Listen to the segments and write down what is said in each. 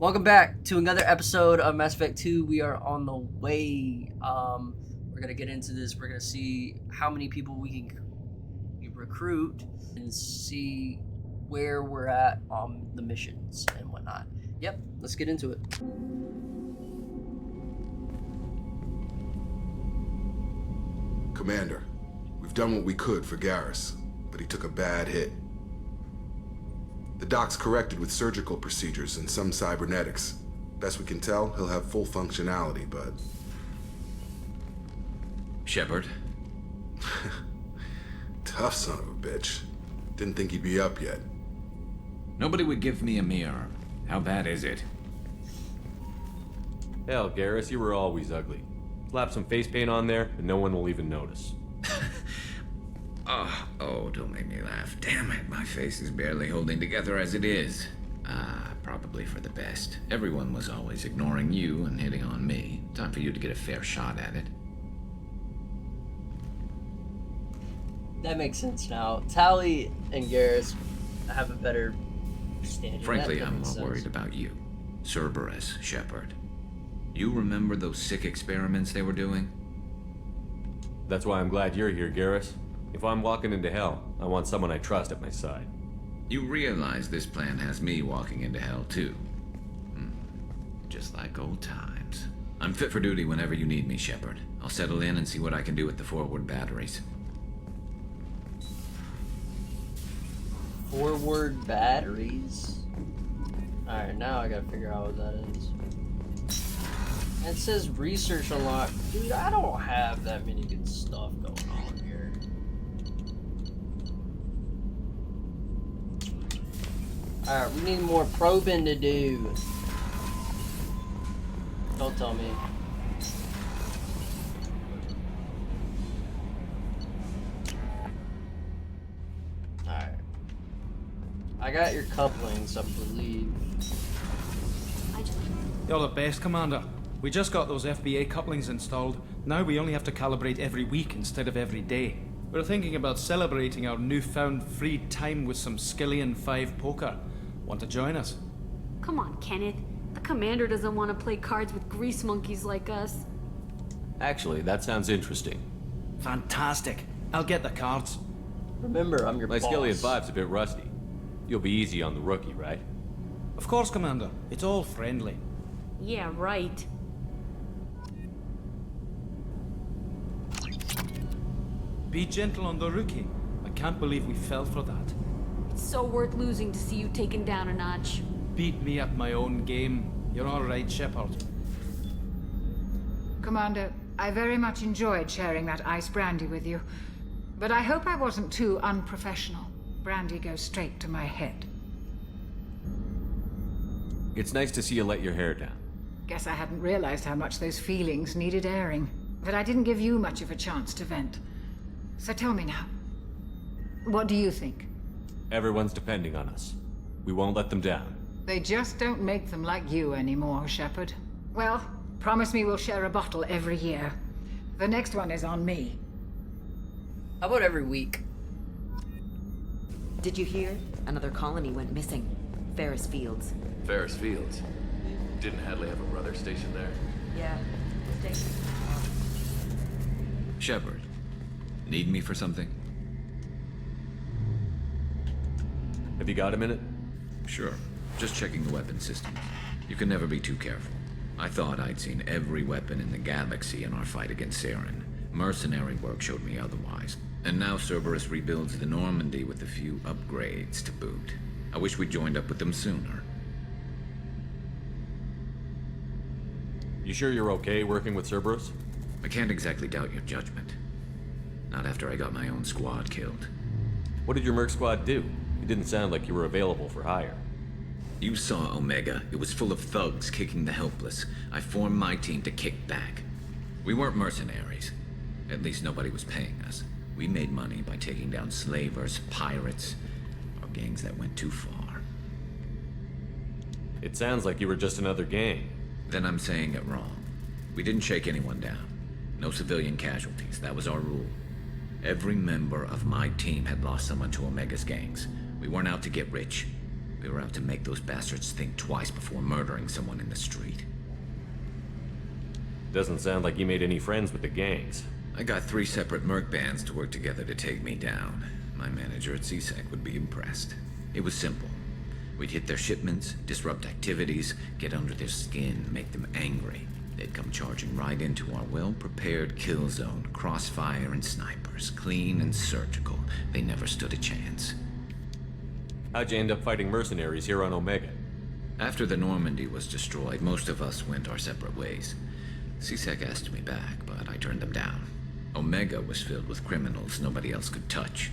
Welcome back to another episode of Mass Effect 2. We are on the way. We're gonna get into this. We're gonna see how many people we can recruit and see where we're at on the missions and whatnot. Yep, let's get into it. Commander, we've done what we could for Garrus, but he took a bad hit. The doc's corrected with surgical procedures and some cybernetics. Best we can tell, he'll have full functionality, but... Shepard? Tough son of a bitch. Didn't think he'd be up yet. Nobody would give me a mirror. How bad is it? Hell, Garrus, you were always ugly. Slap some face paint on there, and no one will even notice. Oh, don't make me laugh. Damn it, my face is barely holding together as it is. Probably for the best. Everyone was always ignoring you and hitting on me. Time for you to get a fair shot at it. That makes sense now. Tali and Garrus have a better standing. Frankly, I'm more worried about you. Cerberus, Shepard. You remember those sick experiments they were doing? That's why I'm glad you're here, Garrus. If I'm walking into hell, I want someone I trust at my side. You realize this plan has me walking into hell, too. Just like old times. I'm fit for duty whenever you need me, Shepard. I'll settle in and see what I can do with the forward batteries. Forward batteries? Alright, now I gotta figure out what that is. It says research unlocked. Dude, I don't have that many good stuff going on here. Alright, we need more probing to do. Don't tell me. Alright. I got your couplings, I believe. You're the best, Commander. We just got those FBA couplings installed. Now we only have to calibrate every week instead of every day. We're thinking about celebrating our newfound free time with some Skillian 5 poker. Want to join us? Come on, Kenneth. The commander doesn't want to play cards with grease monkeys like us. Actually, that sounds interesting. Fantastic. I'll get the cards. Remember, I'm your My boss. Skillian 5's a bit rusty. You'll be easy on the rookie, right? Of course, Commander. It's all friendly. Yeah, right. Be gentle on the rookie. I can't believe we fell for that. It's so worth losing to see you taken down a notch. Beat me at my own game. You're all right, Shepard. Commander, I very much enjoyed sharing that ice brandy with you. But I hope I wasn't too unprofessional. Brandy goes straight to my head. It's nice to see you let your hair down. Guess I hadn't realized how much those feelings needed airing. But I didn't give you much of a chance to vent. So tell me now. What do you think? Everyone's depending on us. We won't let them down. They just don't make them like you anymore, Shepard. Well, promise me we'll share a bottle every year. The next one is on me. How about every week? Did you hear? Another colony went missing. Ferris Fields. Ferris Fields? Didn't Hadley have a brother stationed there? Yeah. Station. Shepard, need me for something? Have you got a minute? Sure. Just checking the weapon system. You can never be too careful. I thought I'd seen every weapon in the galaxy in our fight against Saren. Mercenary work showed me otherwise. And now Cerberus rebuilds the Normandy with a few upgrades to boot. I wish we'd joined up with them sooner. You sure you're okay working with Cerberus? I can't exactly doubt your judgment. Not after I got my own squad killed. What did your merc squad do? It didn't sound like you were available for hire. You saw Omega. It was full of thugs kicking the helpless. I formed my team to kick back. We weren't mercenaries. At least nobody was paying us. We made money by taking down slavers, pirates, or gangs that went too far. It sounds like you were just another gang. Then I'm saying it wrong. We didn't shake anyone down. No civilian casualties. That was our rule. Every member of my team had lost someone to Omega's gangs. We weren't out to get rich. We were out to make those bastards think twice before murdering someone in the street. Doesn't sound like you made any friends with the gangs. I got 3 separate merc bands to work together to take me down. My manager at CSEC would be impressed. It was simple. We'd hit their shipments, disrupt activities, get under their skin, make them angry. They'd come charging right into our well-prepared kill zone, crossfire and snipers, clean and surgical. They never stood a chance. How'd you end up fighting mercenaries here on Omega? After the Normandy was destroyed, most of us went our separate ways. CSEC asked me back, but I turned them down. Omega was filled with criminals nobody else could touch.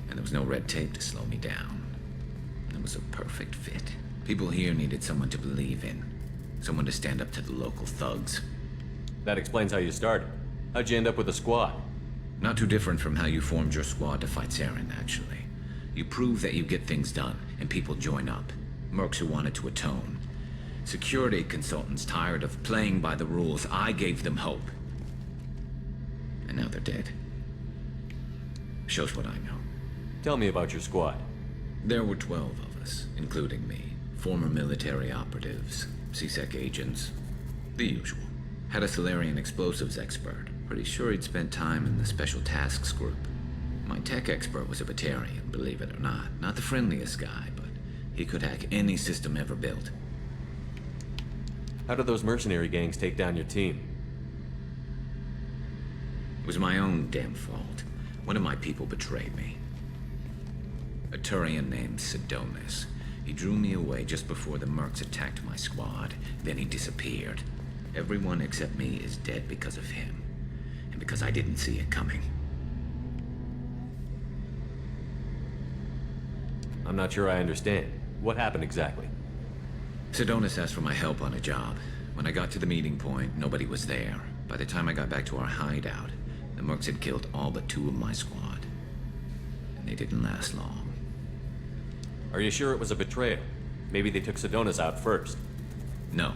And there was no red tape to slow me down. It was a perfect fit. People here needed someone to believe in. Someone to stand up to the local thugs. That explains how you started. How'd you end up with a squad? Not too different from how you formed your squad to fight Saren, actually. You prove that you get things done, and people join up. Mercs who wanted to atone. Security consultants tired of playing by the rules. I gave them hope. And now they're dead. Shows what I know. Tell me about your squad. There were 12 of us, including me. Former military operatives, CSEC agents, the usual. Had a Solarian explosives expert. Pretty sure he'd spent time in the Special Tasks Group. My tech expert was a Batarian, believe it or not. Not the friendliest guy, but he could hack any system ever built. How did those mercenary gangs take down your team? It was my own damn fault. One of my people betrayed me. A Turian named Sidonis. He drew me away just before the mercs attacked my squad. Then he disappeared. Everyone except me is dead because of him. And because I didn't see it coming. I'm not sure I understand. What happened exactly? Sidonis asked for my help on a job. When I got to the meeting point, nobody was there. By the time I got back to our hideout, the mercs had killed all but 2 of my squad. And they didn't last long. Are you sure it was a betrayal? Maybe they took Sidonis out first. No.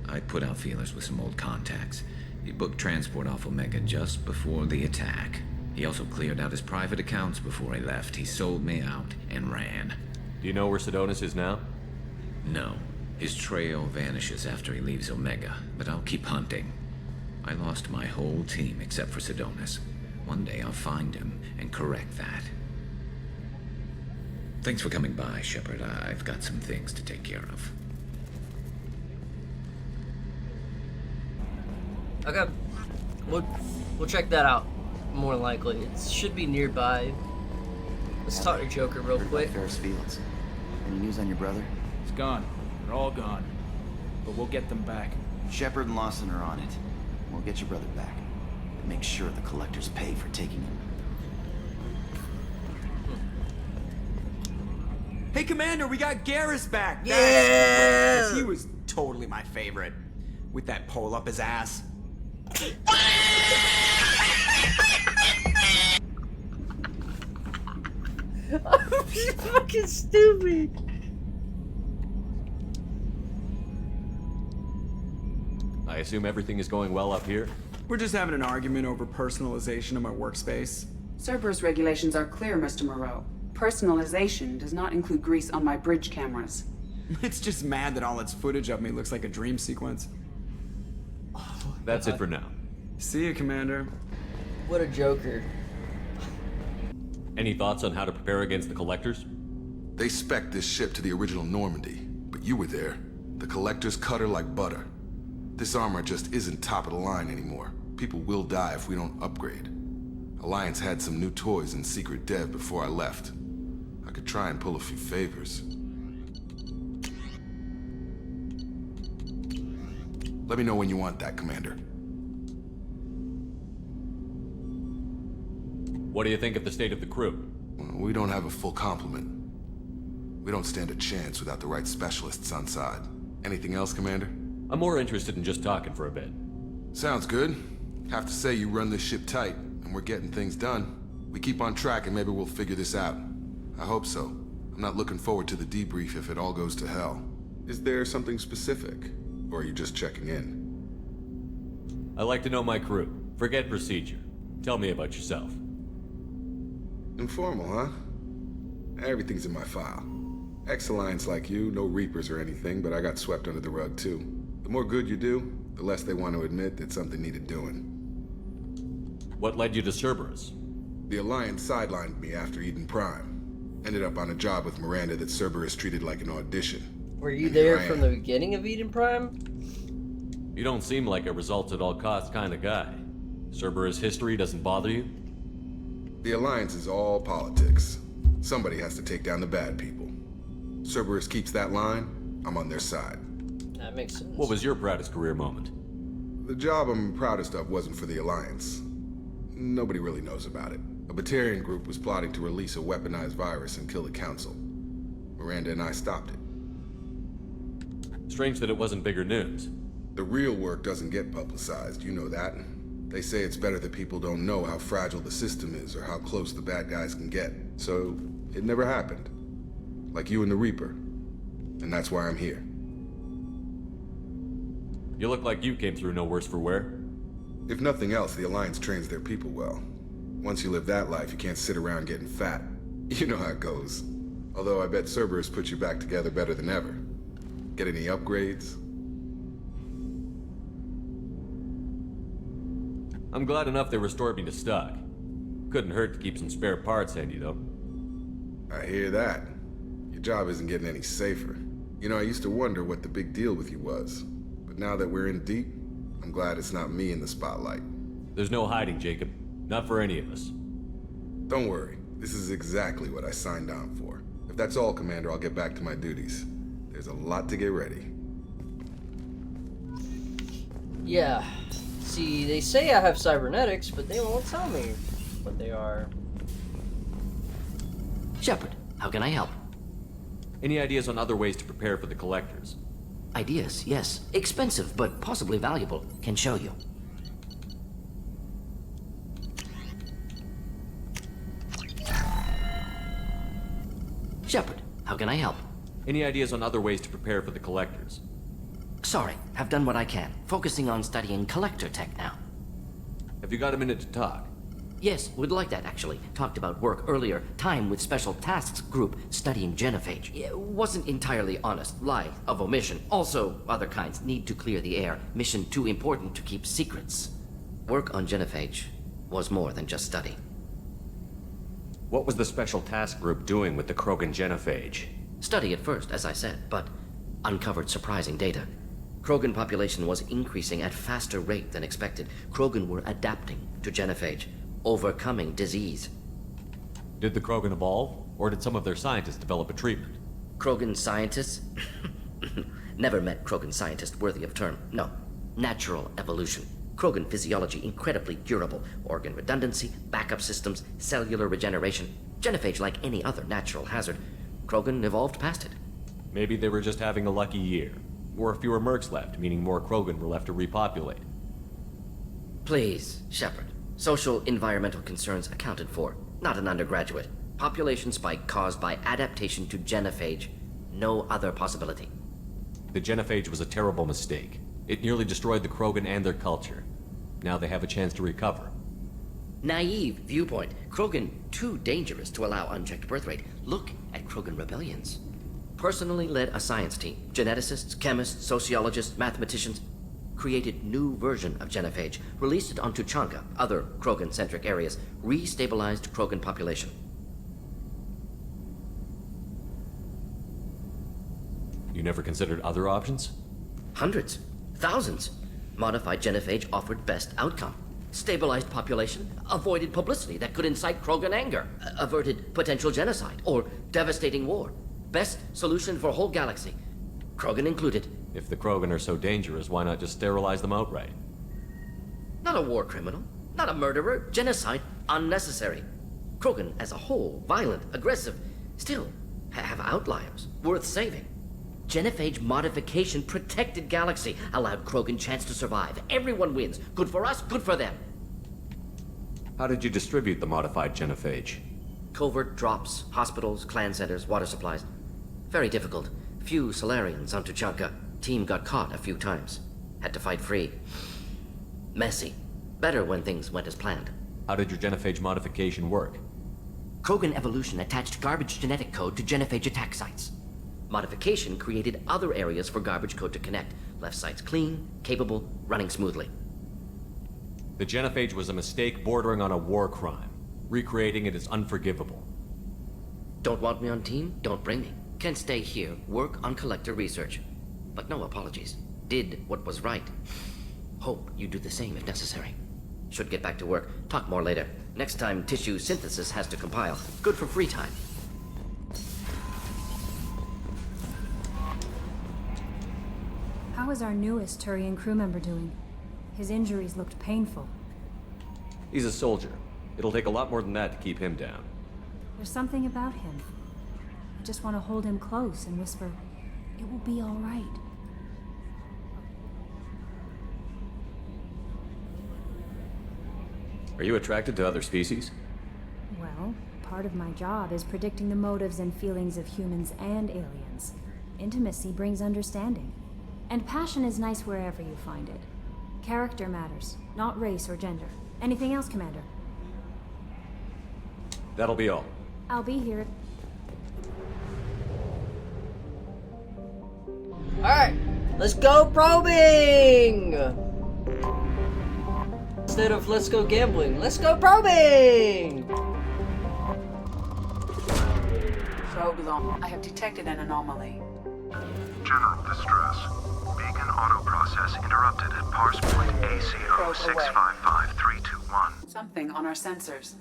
I put out feelers with some old contacts. He booked transport off Omega just before the attack. He also cleared out his private accounts before he left. He sold me out and ran. Do you know where Sidonis is now? No. His trail vanishes after he leaves Omega, but I'll keep hunting. I lost my whole team except for Sidonis. One day I'll find him and correct that. Thanks for coming by, Shepard. I've got some things to take care of. Okay, we'll check that out. More likely, it should be nearby. Let's talk to Joker real quick. Ferris Fields. Any news on your brother? He's gone. They're all gone. But we'll get them back. Shepard and Lawson are on it. We'll get your brother back. And make sure the collectors pay for taking him. Hey, Commander, we got Garrus back. Yeah! He was totally my favorite. With that pole up his ass. He's fucking stupid. I assume everything is going well up here? We're just having an argument over personalization of my workspace. Cerberus regulations are clear, Mr. Moreau. Personalization does not include grease on my bridge cameras. It's just mad that all its footage of me looks like a dream sequence. That's it for now. See you, Commander. What a joker. Any thoughts on how to prepare against the collectors? They spec'd this ship to the original Normandy, but you were there. The collectors cut her like butter. This armor just isn't top of the line anymore. People will die if we don't upgrade. Alliance had some new toys in secret dev before I left. I could try and pull a few favors. Let me know when you want that, Commander. What do you think of the state of the crew? We don't have a full complement. We don't stand a chance without the right specialists on side. Anything else, Commander? I'm more interested in just talking for a bit. Sounds good. Have to say you run this ship tight, and we're getting things done. We keep on track and maybe we'll figure this out. I hope so. I'm not looking forward to the debrief if it all goes to hell. Is there something specific? Or are you just checking in? I like to know my crew. Forget procedure. Tell me about yourself. Informal, huh? Everything's in my file. Ex-Alliance like you, no Reapers or anything, but I got swept under the rug too. The more good you do, the less they want to admit that something needed doing. What led you to Cerberus? The Alliance sidelined me after Eden Prime. Ended up on a job with Miranda that Cerberus treated like an audition. Were you And there here I from am. the beginning of Eden Prime? You don't seem like a results-at-all-costs kind of guy. Cerberus history doesn't bother you? The Alliance is all politics. Somebody has to take down the bad people. Cerberus keeps that line, I'm on their side. That makes sense. What was your proudest career moment? The job I'm proudest of wasn't for the Alliance. Nobody really knows about it. A Batarian group was plotting to release a weaponized virus and kill the Council. Miranda and I stopped it. Strange that it wasn't bigger news. The real work doesn't get publicized, you know that. They say it's better that people don't know how fragile the system is or how close the bad guys can get. So, it never happened. Like you and the Reaper. And that's why I'm here. You look like you came through no worse for wear. If nothing else, the Alliance trains their people well. Once you live that life, you can't sit around getting fat. You know how it goes. Although I bet Cerberus puts you back together better than ever. Get any upgrades? I'm glad enough they restored me to stock. Couldn't hurt to keep some spare parts handy, though. I hear that. Your job isn't getting any safer. You know, I used to wonder what the big deal with you was. But now that we're in deep, I'm glad it's not me in the spotlight. There's no hiding, Jacob. Not for any of us. Don't worry. This is exactly what I signed on for. If that's all, Commander, I'll get back to my duties. There's a lot to get ready. Yeah. See, they say I have cybernetics, but they won't tell me what they are. Shepard, how can I help? Any ideas on other ways to prepare for the Collectors? Ideas, yes. Expensive, but possibly valuable. Can show you. Shepard, how can I help? Any ideas on other ways to prepare for the Collectors? Sorry, have done what I can. Focusing on studying collector tech now. Have you got a minute to talk? Yes, would like that actually. Talked about work earlier. Time with Special Tasks Group studying genophage. It wasn't entirely honest. Lie of omission. Also, other kinds. Need to clear the air. Mission too important to keep secrets. Work on genophage was more than just study. What was the Special Task Group doing with the Krogan genophage? Study at first, as I said, but uncovered surprising data. Krogan population was increasing at faster rate than expected. Krogan were adapting to genophage, overcoming disease. Did the Krogan evolve, or did some of their scientists develop a treatment? Krogan scientists? Never met Krogan scientist worthy of term. No. Natural evolution. Krogan physiology incredibly durable. Organ redundancy, backup systems, cellular regeneration. Genophage like any other natural hazard. Krogan evolved past it. Maybe they were just having a lucky year. Or fewer mercs left, meaning more Krogan were left to repopulate. Please, Shepard. Social environmental concerns accounted for. Not an undergraduate. Population spike caused by adaptation to genophage. No other possibility. The genophage was a terrible mistake. It nearly destroyed the Krogan and their culture. Now they have a chance to recover. Naive viewpoint. Krogan too dangerous to allow unchecked birth rate. Look at Krogan rebellions. Personally led a science team. Geneticists, chemists, sociologists, mathematicians. Created new version of genophage. Released it on Tuchanka, other Krogan-centric areas. Restabilized Krogan population. You never considered other options? Hundreds. Thousands. Modified genophage offered best outcome. Stabilized population, avoided publicity that could incite Krogan anger, averted potential genocide, or devastating war. Best solution for whole galaxy. Krogan included. If the Krogan are so dangerous, why not just sterilize them outright? Not a war criminal, not a murderer, genocide, unnecessary. Krogan as a whole, violent, aggressive, still have outliers, worth saving. Genophage modification protected galaxy, allowed Krogan chance to survive. Everyone wins. Good for us, good for them. How did you distribute the modified genophage? Covert drops, hospitals, clan centers, water supplies. Very difficult. Few Solarians on Tuchanka. Team got caught a few times. Had to fight free. Messy. Better when things went as planned. How did your genophage modification work? Krogan evolution attached garbage genetic code to genophage attack sites. Modification created other areas for garbage code to connect. Left side's clean, capable, running smoothly. The genophage was a mistake bordering on a war crime. Recreating it is unforgivable. Don't want me on team? Don't bring me. Can stay here, work on collector research. But no apologies. Did what was right. Hope you do the same if necessary. Should get back to work. Talk more later. Next time tissue synthesis has to compile. Good for free time. How is our newest Turian crew member doing? His injuries looked painful. He's a soldier. It'll take a lot more than that to keep him down. There's something about him. I just want to hold him close and whisper, "It will be all right." Are you attracted to other species? Well, part of my job is predicting the motives and feelings of humans and aliens. Intimacy brings understanding. And passion is nice wherever you find it. Character matters, not race or gender. Anything else, Commander? That'll be all. I'll be here. Alright, let's go probing! Instead of let's go gambling, let's go probing! Shogun, I have detected an anomaly. General distress. Beacon auto-process interrupted at parse point ACO 655321. Something on our sensors.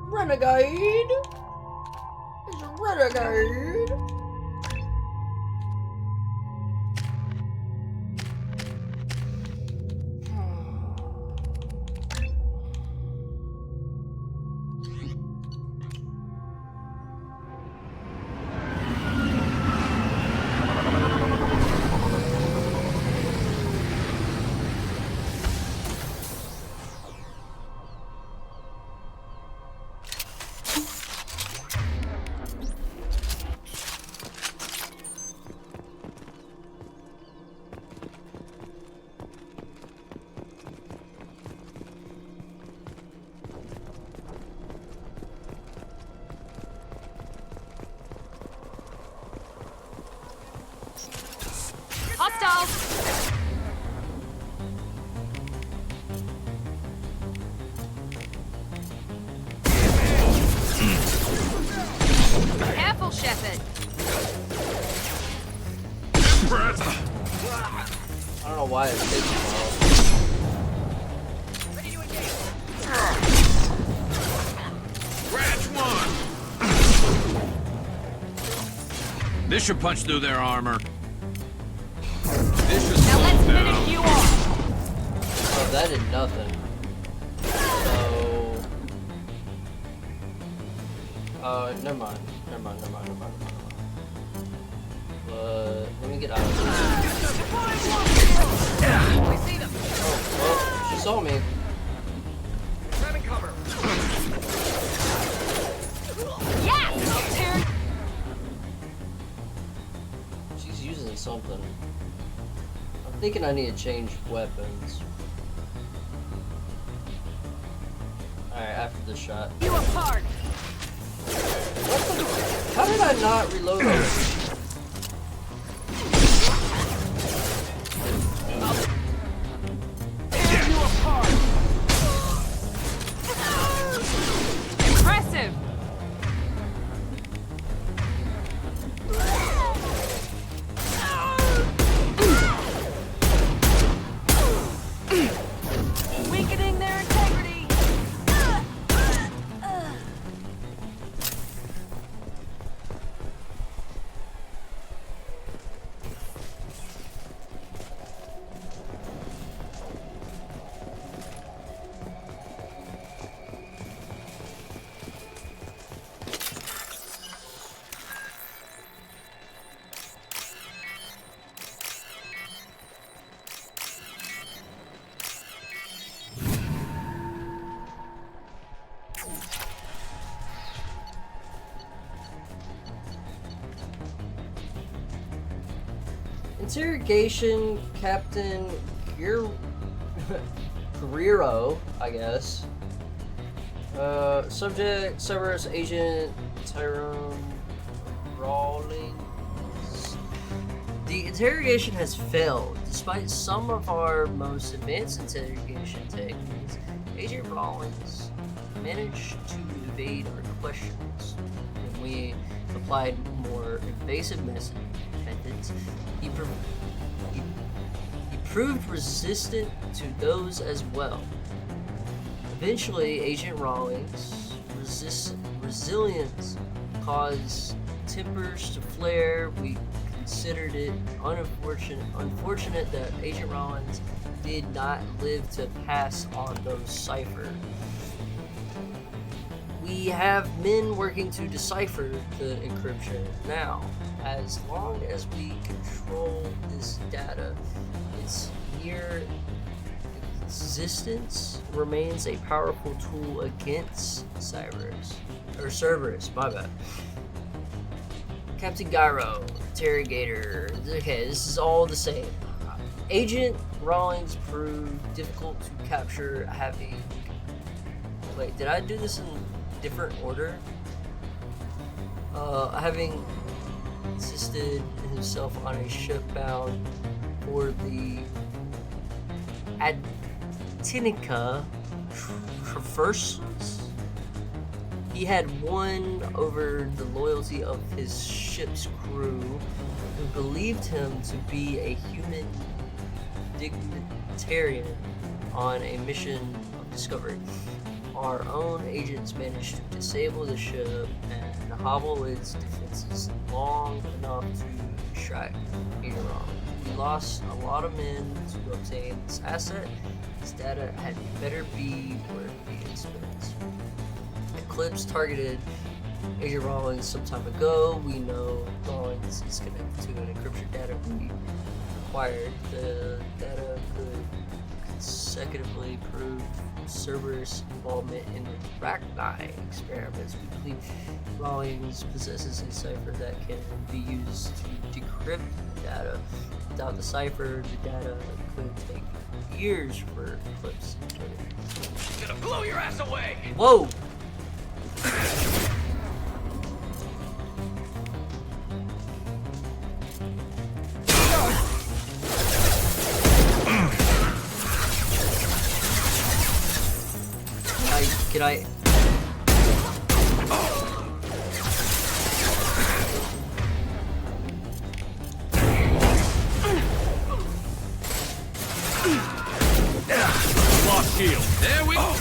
Renegade! It's a renegade! Careful, Shepard. I don't know why it's taking a while. Scratch one! This should punch through their armor. This should Now slow let's them down. finish you off. Oh, that did nothing. So... never mind. Let me get out of this. We see them. Oh, well, she saw me. Grabbing cover. Yes! Tear. She's using something. I'm thinking I need to change weapons. Alright, after this shot. You apart. How did I not reload it? Impressive. Weakening their integrity. Interrogation Captain Guerrero, I guess. Subject, Cerberus Agent Tyrone Rawlings. The interrogation has failed. Despite some of our most advanced interrogation techniques, Agent Rawlings managed to evade our questions. When we applied more invasive methods, he proved resistant to those as well. Eventually, Agent Rawlings' resilience caused tempers to flare. We considered it unfortunate that Agent Rawlings did not live to pass on those ciphers. We have men working to decipher the encryption now. As long as we control this data, its mere existence remains a powerful tool against Cerberus, my bad. Captain Gyro, Interrogator. Okay, this is all the same. Agent Rawlings proved difficult to capture, Wait, did I do this in different order? Having insisted himself on a ship bound for the Adtinica Traverses, he had won over the loyalty of his ship's crew, who believed him to be a human dignitarian on a mission of discovery. Our own agents managed to disable the ship and hobble its defenses long enough to distract Agent Rawlings. We lost a lot of men to obtain this asset. This data had better be worth the expense. Eclipse targeted Agent Rawlings some time ago. We know Rawlings is connected to an encryption data we acquired. The data could consecutively prove Cerberus' involvement in the Rachni experiments. We believe Rawlings possesses a cipher that can be used to decrypt the data. Without the cipher, the data could take years for Eclipse to get it. She's gonna blow your ass away! Whoa! Can I? Lost shield. There we go.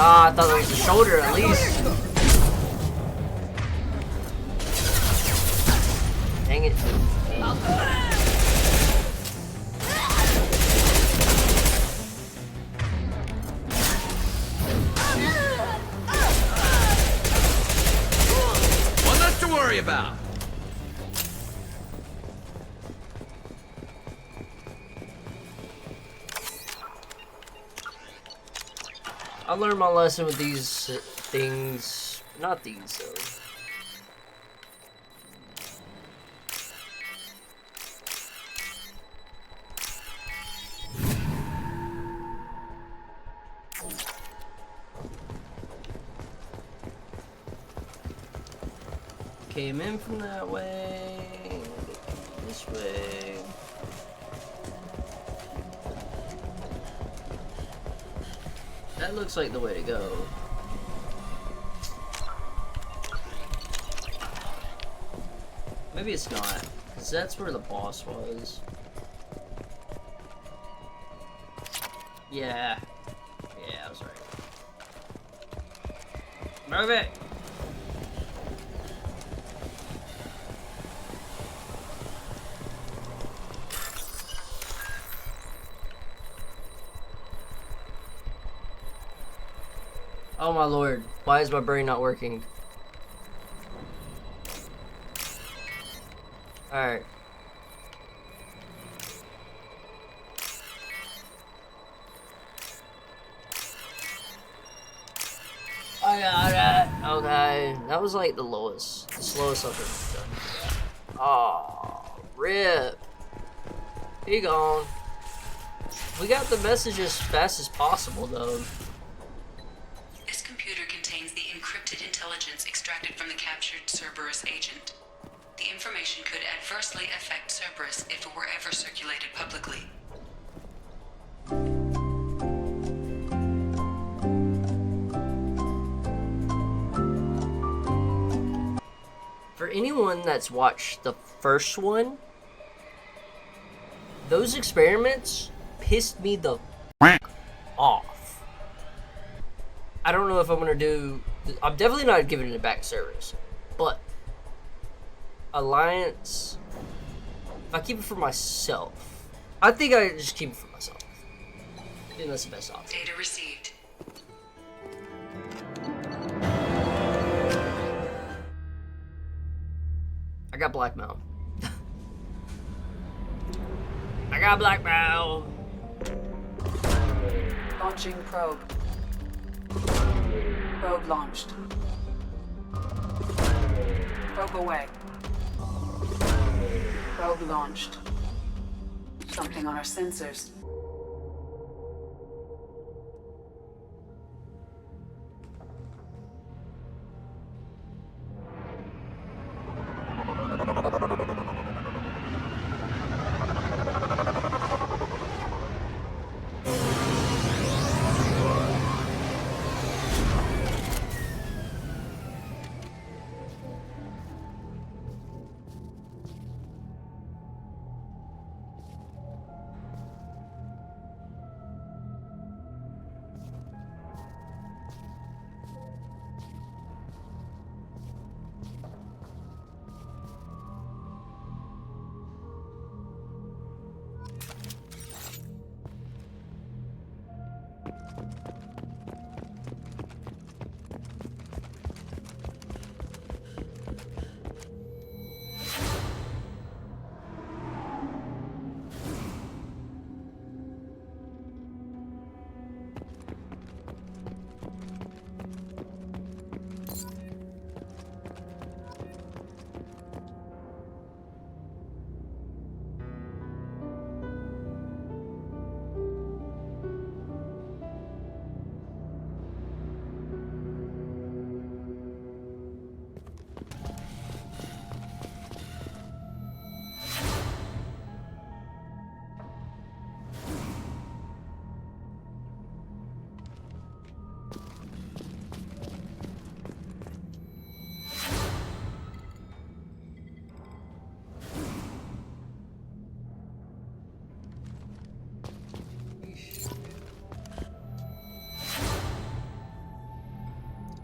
I thought it was the shoulder at least. Dang it. One less to worry about. I learned my lesson with these things. Not these, though. Came in from that way. This way. That looks like the way to go. Maybe it's not, because that's where the boss was. Yeah. Yeah, I was right. Move it! Oh my lord, why is my brain not working? Alright. I got it! Okay, that was like the slowest I've ever done. Oh, rip. He gone. We got the message as fast as possible though. This computer contains the encrypted intelligence extracted from the captured Cerberus agent. The information could adversely affect Cerberus if it were ever circulated publicly. For anyone that's watched the first one, those experiments pissed me the off. I don't know if I'm gonna do. I'm definitely not giving it back to Cerberus, but Alliance. If I keep it for myself, I think I just keep it for myself. I think that's the best option. Data received. I got blackmail. I got blackmail. Launching probe. Probe launched. Probe away. Probe launched. Something on our sensors.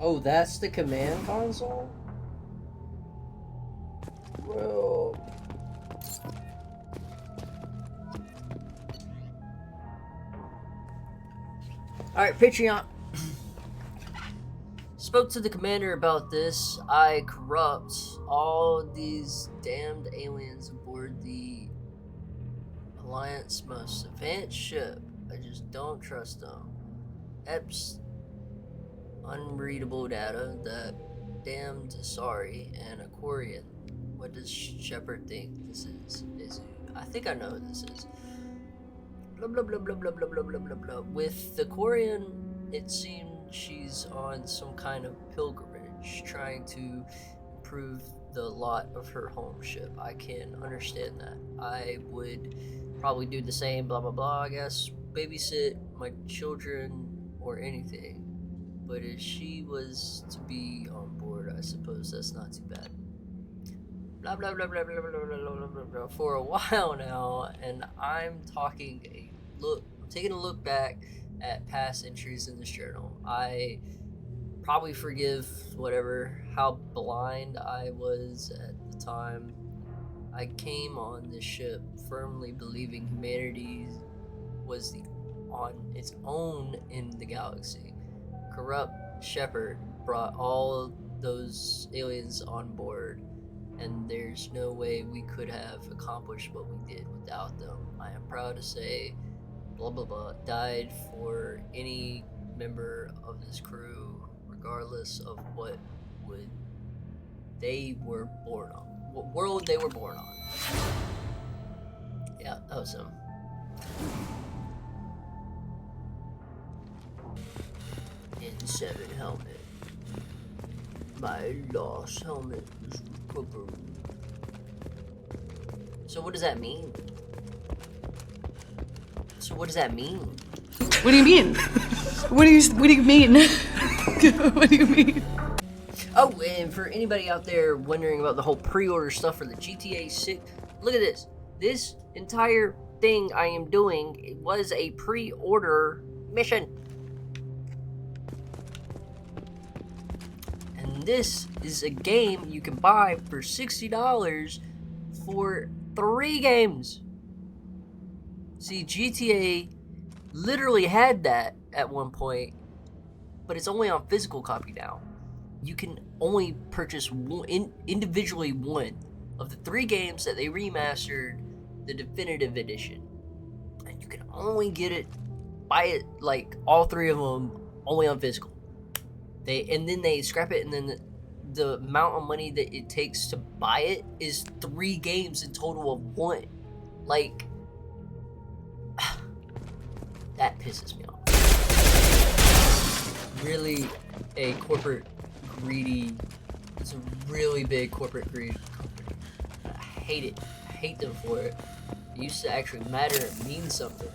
Oh, that's the command console? Bro. Alright, Patreon. Spoke to the commander about this. I corrupt all these damned aliens aboard the Alliance most advanced ship. I just don't trust them. Eps. Unreadable data that damned Asari and Aquarian. What does Shepard think this is? I think I know what this is. Blah blah blah blah blah blah blah blah blah blah. With the Quarian, it seems she's on some kind of pilgrimage, trying to improve the lot of her home ship. I can understand that. I would probably do the same. Blah blah blah. I guess babysit my children or anything. But if she was to be on board, I suppose that's not too bad. Blah blah blah blah blah blah blah blah blah blah for a while now, and I'm taking a look back at past entries in this journal. I probably forgive how blind I was at the time. I came on this ship firmly believing humanity was on its own in the galaxy. Corrupt Shepard brought all those aliens on board, and there's no way we could have accomplished what we did without them. I am proud to say, blah blah blah, died for any member of this crew, regardless of what they were born on, what world they were born on. Yeah, that was him. N7 helmet. My lost helmet is recovered. So what does that mean? What do you mean? What do you mean? What do you mean? Oh, and for anybody out there wondering about the whole pre-order stuff for the GTA 6, look at this. This entire thing I am doing, it was a pre-order mission. And this is a game you can buy for $60 for 3 games. See, GTA literally had that at one point, but it's only on physical copy now. You can only purchase individually one of the 3 games that they remastered, the definitive edition. And you can only buy it, like all 3 of them, only on physical. And then they scrap it, and then the amount of money that it takes to buy it is 3 games in total of 1. Like, that pisses me off. Really, a corporate greedy. It's a really big corporate greed company. I hate it. I hate them for it. It used to actually matter and mean something.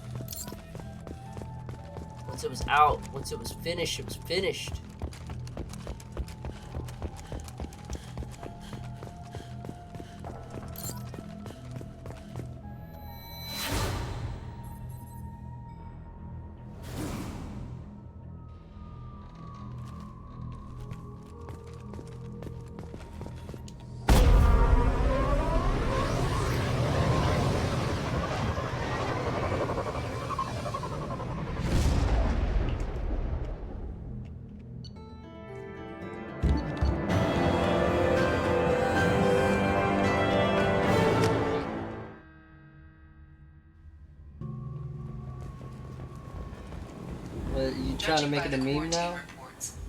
Once it was out, once it was finished, it was finished. You trying to make it a meme now?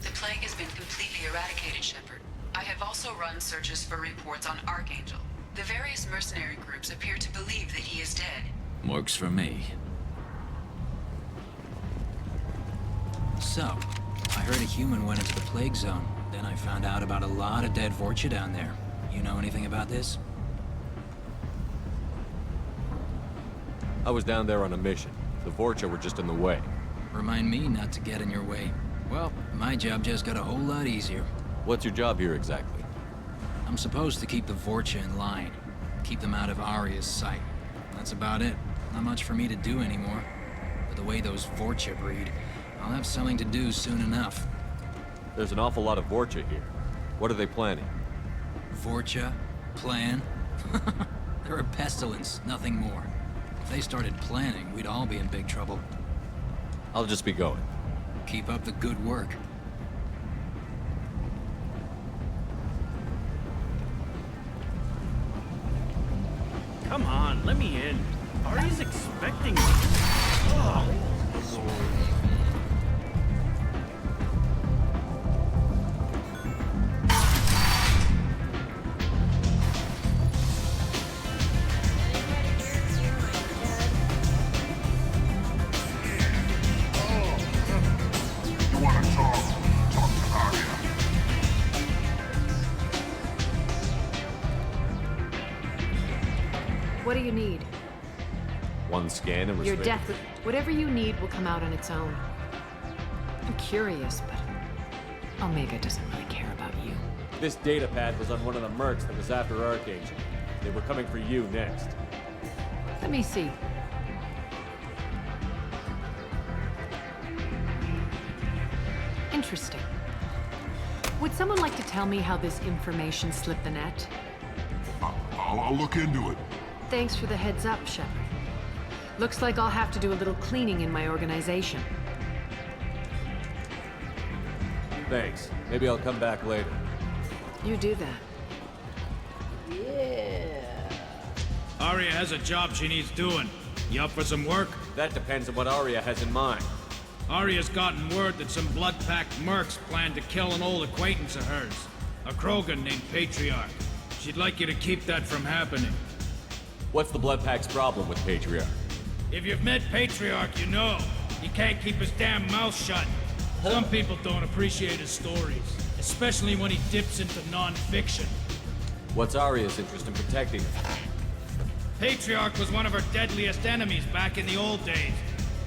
The plague has been completely eradicated, Shepard. I have also run searches for reports on Archangel. The various mercenary groups appear to believe that he is dead. Works for me. So, I heard a human went into the plague zone. Then I found out about a lot of dead Vorcha down there. You know anything about this? I was down there on a mission. The Vorcha were just in the way. Remind me not to get in your way. Well, my job just got a whole lot easier. What's your job here exactly? I'm supposed to keep the Vorcha in line. Keep them out of Aria's sight. That's about it. Not much for me to do anymore. But the way those Vorcha breed, I'll have something to do soon enough. There's an awful lot of Vorcha here. What are they planning? Vorcha? Plan? They're a pestilence, nothing more. If they started planning, we'd all be in big trouble. I'll just be going. Keep up the good work. Come on, let me in. Ari's expecting me. Oh, Lord. What do you need? One scan and was Your ready. death. Whatever you need will come out on its own. I'm curious, but Omega doesn't really care about you. This data pad was on one of the mercs that was after Archangel. They were coming for you next. Let me see. Interesting. Would someone like to tell me how this information slipped the net? I'll look into it. Thanks for the heads up, Shepard. Looks like I'll have to do a little cleaning in my organization. Thanks. Maybe I'll come back later. You do that. Arya has a job she needs doing. You up for some work? That depends on what Arya has in mind. Arya's gotten word that some blood-packed mercs plan to kill an old acquaintance of hers. A Krogan named Patriarch. She'd like you to keep that from happening. What's the Blood Pack's problem with Patriarch? If you've met Patriarch, you know. He can't keep his damn mouth shut. Some people don't appreciate his stories, especially when he dips into non-fiction. What's Arya's interest in protecting her? Patriarch was one of her deadliest enemies back in the old days.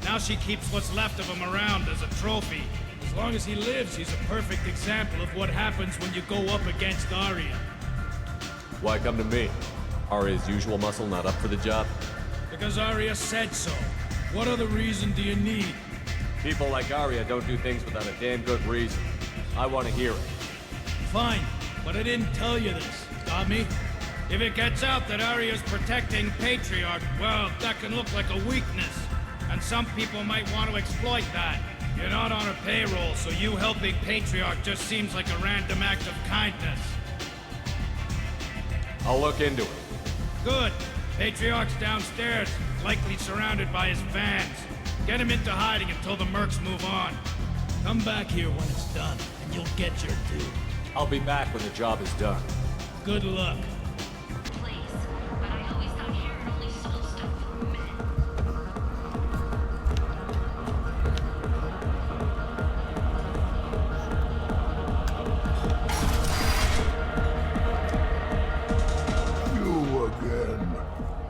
Now she keeps what's left of him around as a trophy. As long as he lives, he's a perfect example of what happens when you go up against Arya. Why come to me? Arya's usual muscle not up for the job? Because Arya said so. What other reason do you need? People like Arya don't do things without a damn good reason. I want to hear it. Fine, but I didn't tell you this. Got me? If it gets out that Arya's protecting Patriarch, well, that can look like a weakness. And some people might want to exploit that. You're not on her payroll, so you helping Patriarch just seems like a random act of kindness. I'll look into it. Good. Patriarch's downstairs, likely surrounded by his fans. Get him into hiding until the mercs move on. Come back here when it's done, and you'll get your due. I'll be back when the job is done. Good luck.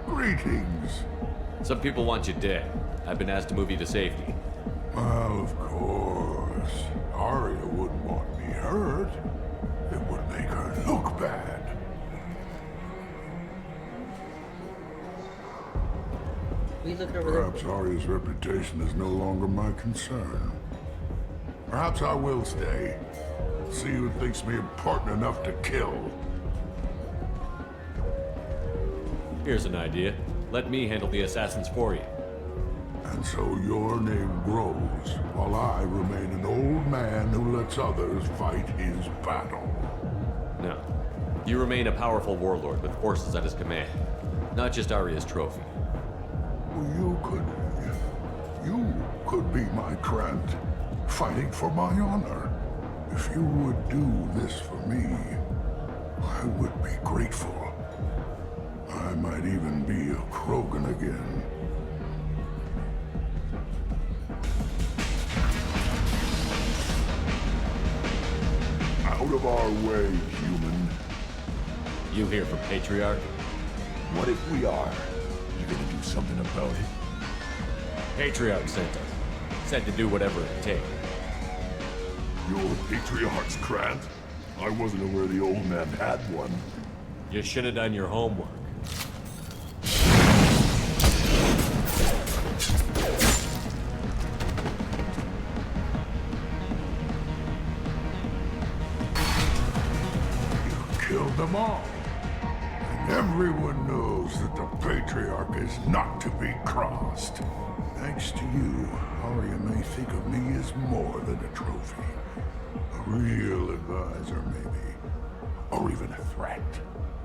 Greetings. Some people want you dead. I've been asked to move you to safety. Well, of course. Arya wouldn't want me hurt. It would make her look bad. We looking over there. Perhaps Arya's reputation is no longer my concern. Perhaps I will stay. See who thinks me important enough to kill. Here's an idea. Let me handle the assassins for you. And so your name grows, while I remain an old man who lets others fight his battle. No. You remain a powerful warlord with forces at his command. Not just Arya's trophy. You could be my Trent, fighting for my honor. If you would do this for me, I would be grateful. I might even be a Krogan again. Out of our way, human. You here for Patriarch? What if we are? You gonna do something about it? Patriarch sent us. Said to do whatever it takes. You're Patriarch's Grant? I wasn't aware the old man had one. You should have done your homework. Killed them all. And everyone knows that the Patriarch is not to be crossed. Thanks to you, Arya may think of me as more than a trophy. A real advisor, maybe. Or even a threat.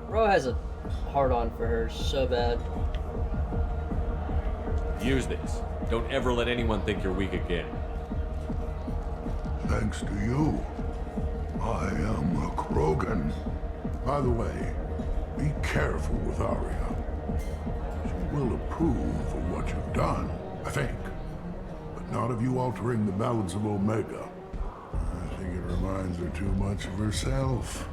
Bro has a hard-on for her so bad. Use this. Don't ever let anyone think you're weak again. Thanks to you, I am a Krogan. By the way, be careful with Arya. She will approve of what you've done, I think. But not of you altering the balance of Omega. I think it reminds her too much of herself.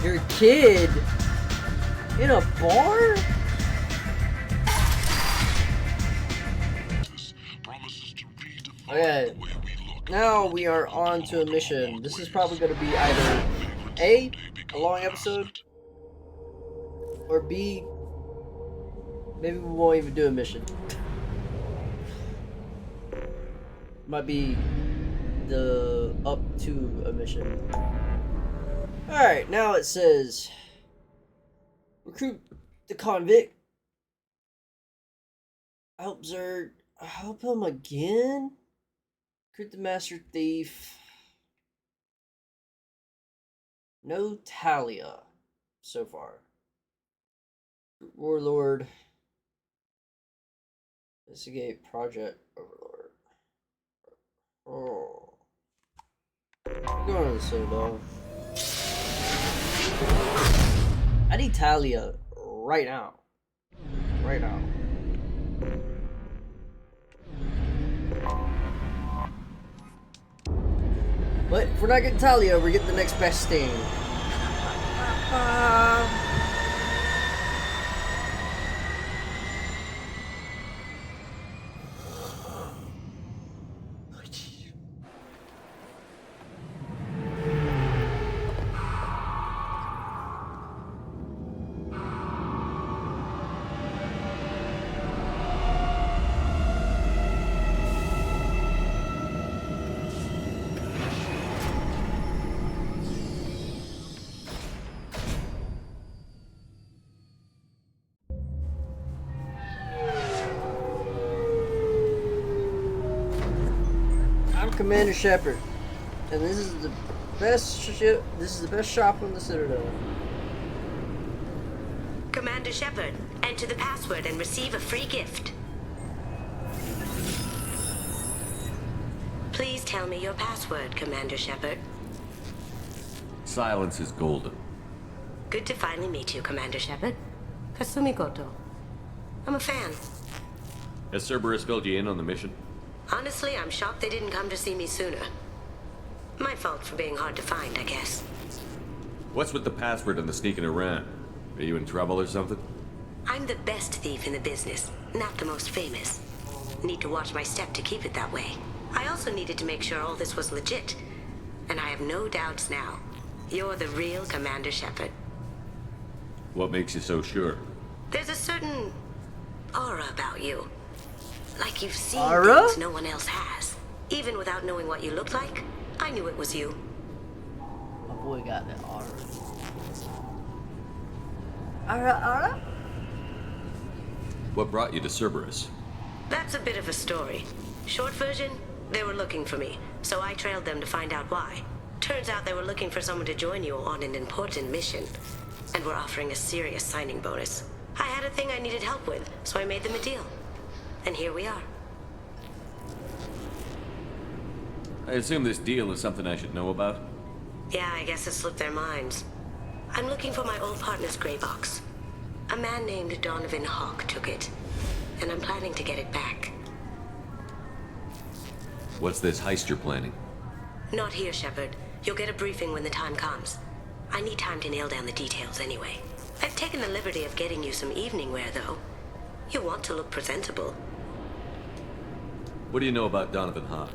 Your kid? In a bar? Okay. Now we are on to a mission. This is probably going to be either A, a long episode, or B, maybe we won't even do a mission. Might be the up to a mission. Alright, now it says recruit the convict. Help Zerg. Help him again? Recruit the master thief. No Talia so far. Warlord. Investigate Project Overlord. Oh. I'm going to the Citadel. I need Talia right now. Right now. But if we're not getting Talia, we're getting the next best thing. Commander Shepard, and this is the best ship. This is the best shop on the Citadel. Commander Shepard, enter the password and receive a free gift. Please tell me your password, Commander Shepard. Silence is golden. Good to finally meet you, Commander Shepard. Kasumi Goto. I'm a fan. Has Cerberus filled you in on the mission? Honestly, I'm shocked they didn't come to see me sooner. My fault for being hard to find, I guess. What's with the password and the sneaking around? Are you in trouble or something? I'm the best thief in the business, not the most famous. Need to watch my step to keep it that way. I also needed to make sure all this was legit. And I have no doubts now. You're the real Commander Shepard. What makes you so sure? There's a certain aura about you. Like you've seen Aura? things no one else has. Even without knowing what you looked like, I knew it was you. My boy got that aura. Aura? What brought you to Cerberus? That's a bit of a story. Short version, they were looking for me, so I trailed them to find out why. Turns out they were looking for someone to join you on an important mission, and were offering a serious signing bonus. I had a thing I needed help with, so I made them a deal. And here we are. I assume this deal is something I should know about? Yeah, I guess it slipped their minds. I'm looking for my old partner's gray box. A man named Donovan Hawk took it, and I'm planning to get it back. What's this heist you're planning? Not here, Shepard. You'll get a briefing when the time comes. I need time to nail down the details anyway. I've taken the liberty of getting you some evening wear, though. You want to look presentable. What do you know about Donovan Hawk?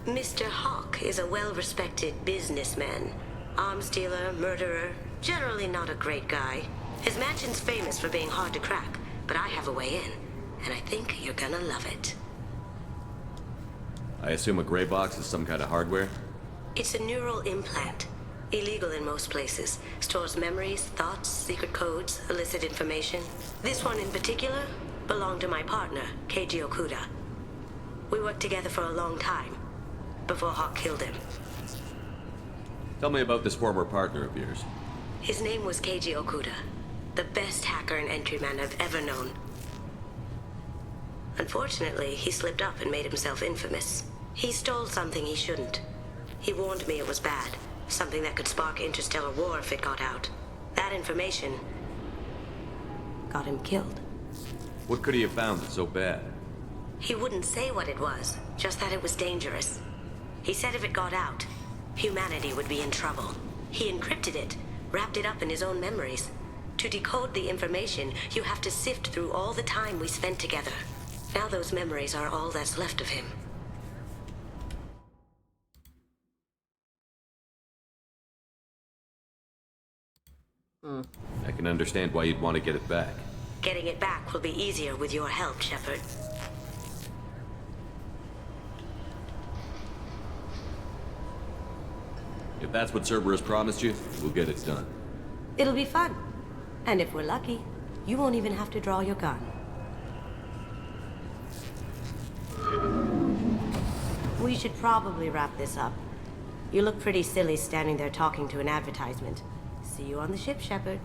Mr. Hawk is a well-respected businessman. Arms dealer, murderer, generally not a great guy. His mansion's famous for being hard to crack, but I have a way in, and I think you're gonna love it. I assume a gray box is some kind of hardware? It's a neural implant. Illegal in most places. Stores memories, thoughts, secret codes, illicit information. This one in particular belonged to my partner, Keiji Okuda. We worked together for a long time, before Hawk killed him. Tell me about this former partner of yours. His name was Keiji Okuda, the best hacker and entryman I've ever known. Unfortunately, he slipped up and made himself infamous. He stole something he shouldn't. He warned me it was bad, something that could spark interstellar war if it got out. That information got him killed. What could he have found that's so bad? He wouldn't say what it was, just that it was dangerous. He said if it got out, humanity would be in trouble. He encrypted it, wrapped it up in his own memories. To decode the information, you have to sift through all the time we spent together. Now those memories are all that's left of him. I can understand why you'd want to get it back. Getting it back will be easier with your help, Shepard. If that's what Cerberus promised you, we'll get it done. It'll be fun. And if we're lucky, you won't even have to draw your gun. We should probably wrap this up. You look pretty silly standing there talking to an advertisement. See you on the ship, Shepard.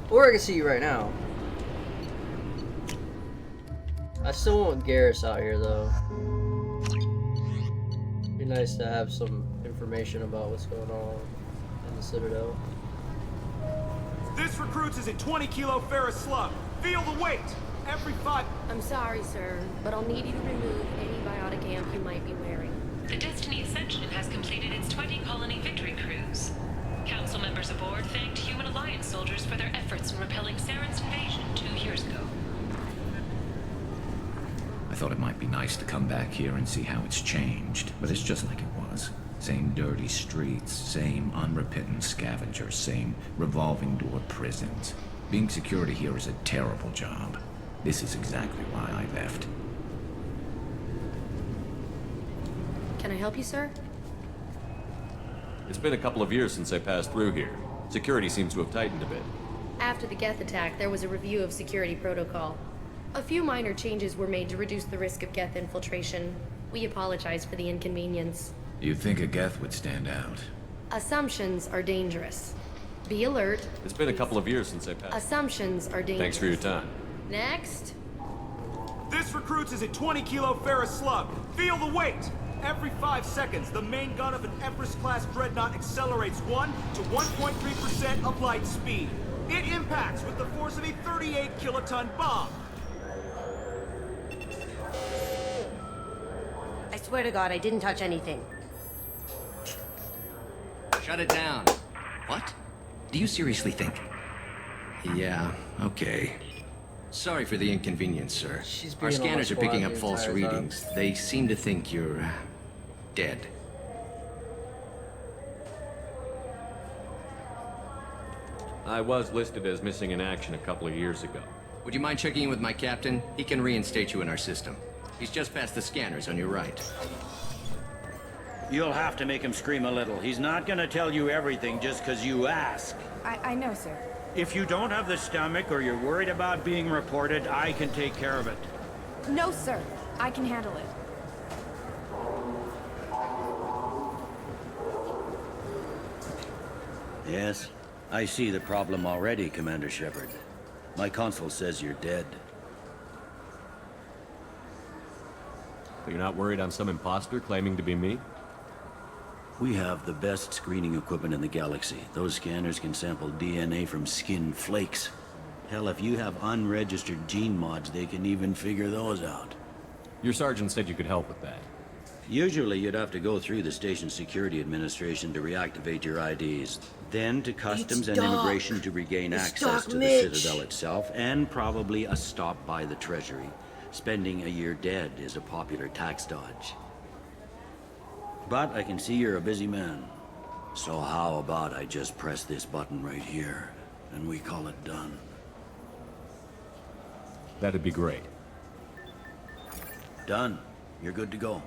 Or I can see you right now. I still want Garrus out here, though. Be nice to have some information about what's going on in the Citadel. This recruits is a 20-kilo ferrous slug. Feel the weight. Every 5... I'm sorry, sir, but I'll need you to remove any biotic amp you might be wearing. The Destiny Ascension has completed its 20-colony victory cruise. Council members aboard thanked Human Alliance soldiers for their efforts in repelling Saren's invasion 2 years ago. I thought it might be nice to come back here and see how it's changed, but it's just like it was. Same dirty streets, same unrepentant scavengers, same revolving door prisons. Being security here is a terrible job. This is exactly why I left. Can I help you, sir? It's been a couple of years since I passed through here. Security seems to have tightened a bit. After the Geth attack, there was a review of security protocol. A few minor changes were made to reduce the risk of Geth infiltration. We apologize for the inconvenience. You'd think a Geth would stand out. Assumptions are dangerous. Be alert. It's been a couple of years since I passed. Assumptions are dangerous. Thanks for your time. Next. This recruits is a 20-kilo ferrous slug. Feel the weight. Every 5 seconds, the main gun of an Empress-class dreadnought accelerates 1 to 1.3% of light speed. It impacts with the force of a 38-kiloton bomb. I swear to God, I didn't touch anything. Shut it down. What? Do you seriously think? Yeah, okay. Sorry for the inconvenience, sir. Our scanners are picking up false readings. They seem to think you're... dead. I was listed as missing in action a couple of years ago. Would you mind checking in with my captain? He can reinstate you in our system. He's just past the scanners on your right. You'll have to make him scream a little. He's not gonna tell you everything just because you ask. I know, sir. If you don't have the stomach or you're worried about being reported, I can take care of it. No, sir. I can handle it. Yes, I see the problem already, Commander Shepard. My console says you're dead. But you're not worried I'm some imposter claiming to be me? We have the best screening equipment in the galaxy. Those scanners can sample DNA from skin flakes. Hell, if you have unregistered gene mods, they can even figure those out. Your sergeant said you could help with that. Usually you'd have to go through the station security administration to reactivate your IDs. Then to customs and immigration to regain access to the Citadel itself, and probably a stop by the Treasury. Spending a year dead is a popular tax dodge. But I can see you're a busy man. So how about I just press this button right here, and we call it done? That'd be great. Done. You're good to go.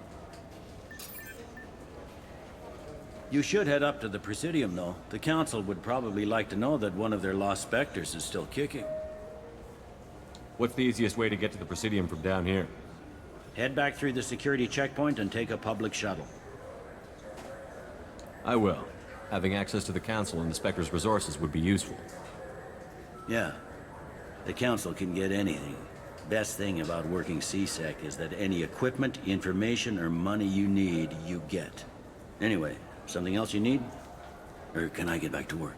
You should head up to the Presidium, though. The Council would probably like to know that one of their lost Spectres is still kicking. What's the easiest way to get to the Presidium from down here? Head back through the security checkpoint and take a public shuttle. I will. Having access to the Council and the Spectre's resources would be useful. Yeah. The Council can get anything. Best thing about working CSEC is that any equipment, information, or money you need, you get. Anyway, something else you need? Or can I get back to work?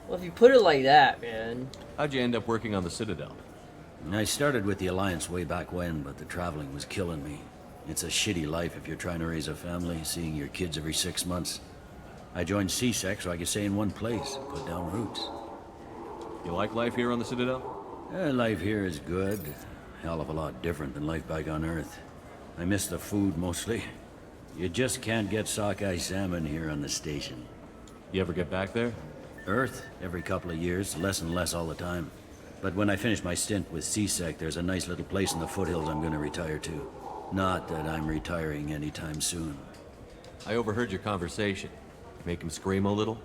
Well, if you put it like that, man. How'd you end up working on the Citadel? I started with the Alliance way back when, but the traveling was killing me. It's a shitty life if you're trying to raise a family, seeing your kids every 6 months. I joined CSEC so I could stay in one place, put down roots. You like life here on the Citadel? Life here is good. hell of a lot different than life back on Earth. I miss the food mostly. You just can't get sockeye salmon here on the station. You ever get back there? Earth, every couple of years, less and less all the time. But when I finish my stint with CSEC, there's a nice little place in the foothills I'm gonna retire to. Not that I'm retiring anytime soon. I overheard your conversation. Make him scream a little?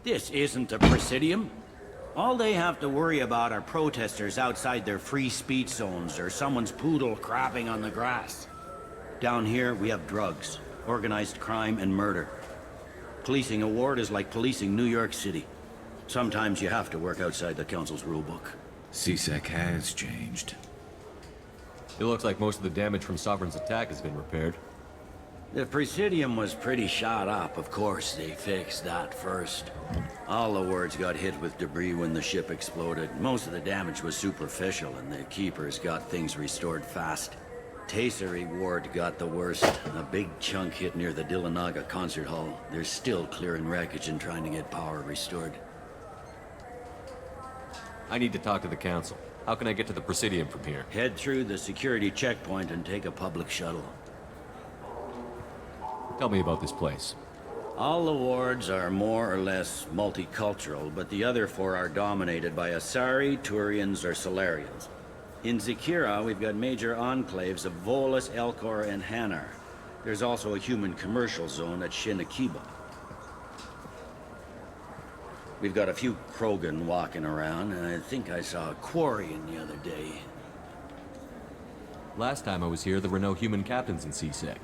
This isn't a Presidium. All they have to worry about are protesters outside their free speech zones or someone's poodle crapping on the grass. Down here, we have drugs, organized crime, and murder. Policing a ward is like policing New York City. Sometimes you have to work outside the Council's rulebook. CSEC has changed. It looks like most of the damage from Sovereign's attack has been repaired. The Presidium was pretty shot up. Of course, they fixed that first. All the wards got hit with debris when the ship exploded. Most of the damage was superficial, and the Keepers got things restored fast. Tasery Ward got the worst. A big chunk hit near the Dillanaga concert hall. They're still clearing wreckage and trying to get power restored. I need to talk to the Council. How can I get to the Presidium from here? Head through the security checkpoint and take a public shuttle. Tell me about this place. All the wards are more or less multicultural, but the other four are dominated by Asari, Turians, or Solarians. In Zakira, we've got major enclaves of Volus, Elcor, and Hanar. There's also a human commercial zone at Shinakiba. We've got a few Krogan walking around, and I think I saw a Quarian the other day. Last time I was here, there were no human captains in CSEC.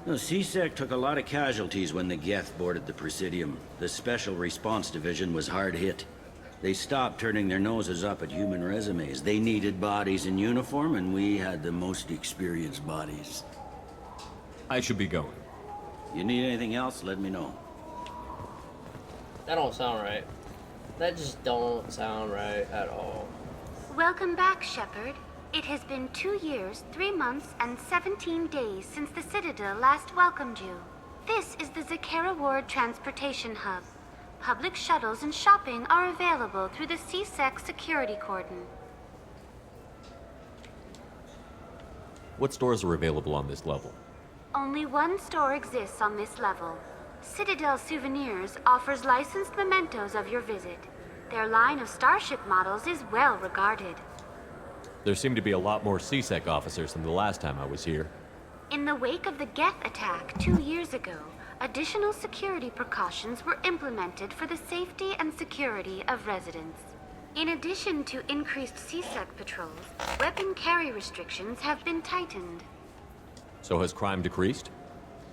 No, CSEC took a lot of casualties when the Geth boarded the Presidium. The Special Response Division was hard hit. They stopped turning their noses up at human resumes. They needed bodies in uniform, and we had the most experienced bodies. I should be going. You need anything else, let me know. That don't sound right. That just don't sound right at all. Welcome back, Shepard. It has been 2 years, 3 months, and 17 days since the Citadel last welcomed you. This is the Zakera Ward Transportation Hub. Public shuttles and shopping are available through the CSEC security cordon. What stores are available on this level? Only one store exists on this level. Citadel Souvenirs offers licensed mementos of your visit. Their line of starship models is well regarded. There seem to be a lot more CSEC officers than the last time I was here. In the wake of the Geth attack 2 years ago, additional security precautions were implemented for the safety and security of residents. In addition to increased CSEC patrols, weapon carry restrictions have been tightened. So has crime decreased?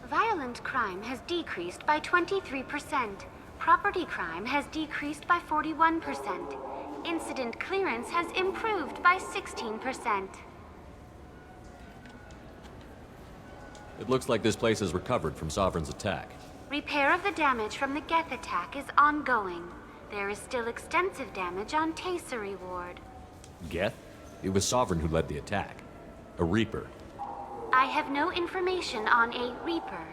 Violent crime has decreased by 23%. Property crime has decreased by 41%. Incident clearance has improved by 16%. It looks like this place has recovered from Sovereign's attack. Repair of the damage from the Geth attack is ongoing. There is still extensive damage on Tasery Ward. Geth? It was Sovereign who led the attack. A Reaper. I have no information on a Reaper.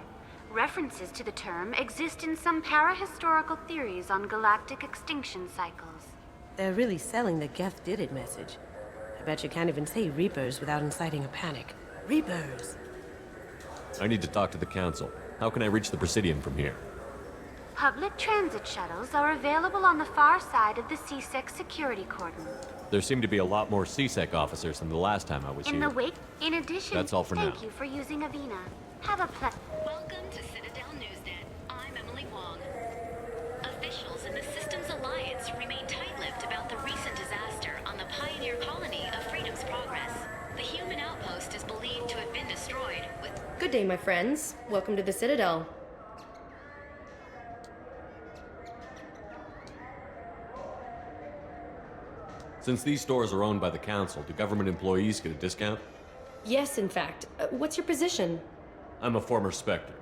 References to the term exist in some parahistorical theories on galactic extinction cycles. They're really selling the Geth did it message. I bet you can't even say Reapers without inciting a panic. Reapers! I need to talk to the Council. How can I reach the Presidium from here? Public transit shuttles are available on the far side of the CSEC security cordon. There seem to be a lot more CSEC officers than the last time I was here. In addition, That's all for now. thank you for using Avina. Have a Welcome to Citadel Newsnet. I'm Emily Wong. Officials in the Systems Alliance remain tight-lipped about the recent disaster on the pioneer colony of Freedom's Progress. The human outpost is believed to have been destroyed with... Good day, my friends. Welcome to the Citadel. Since these stores are owned by the Council, do government employees get a discount? Yes, in fact. What's your position? I'm a former Spectre.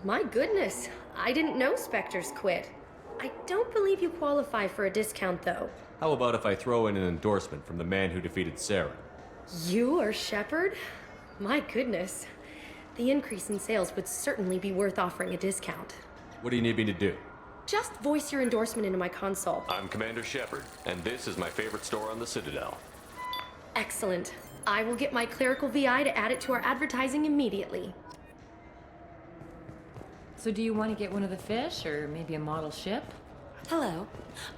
My goodness. I didn't know Spectres quit. I don't believe you qualify for a discount, though. How about if I throw in an endorsement from the man who defeated Saren? You are Shepard? My goodness. The increase in sales would certainly be worth offering a discount. What do you need me to do? Just voice your endorsement into my console. I'm Commander Shepard, and this is my favorite store on the Citadel. Excellent. I will get my clerical VI to add it to our advertising immediately. So do you want to get one of the fish, or maybe a model ship? Hello.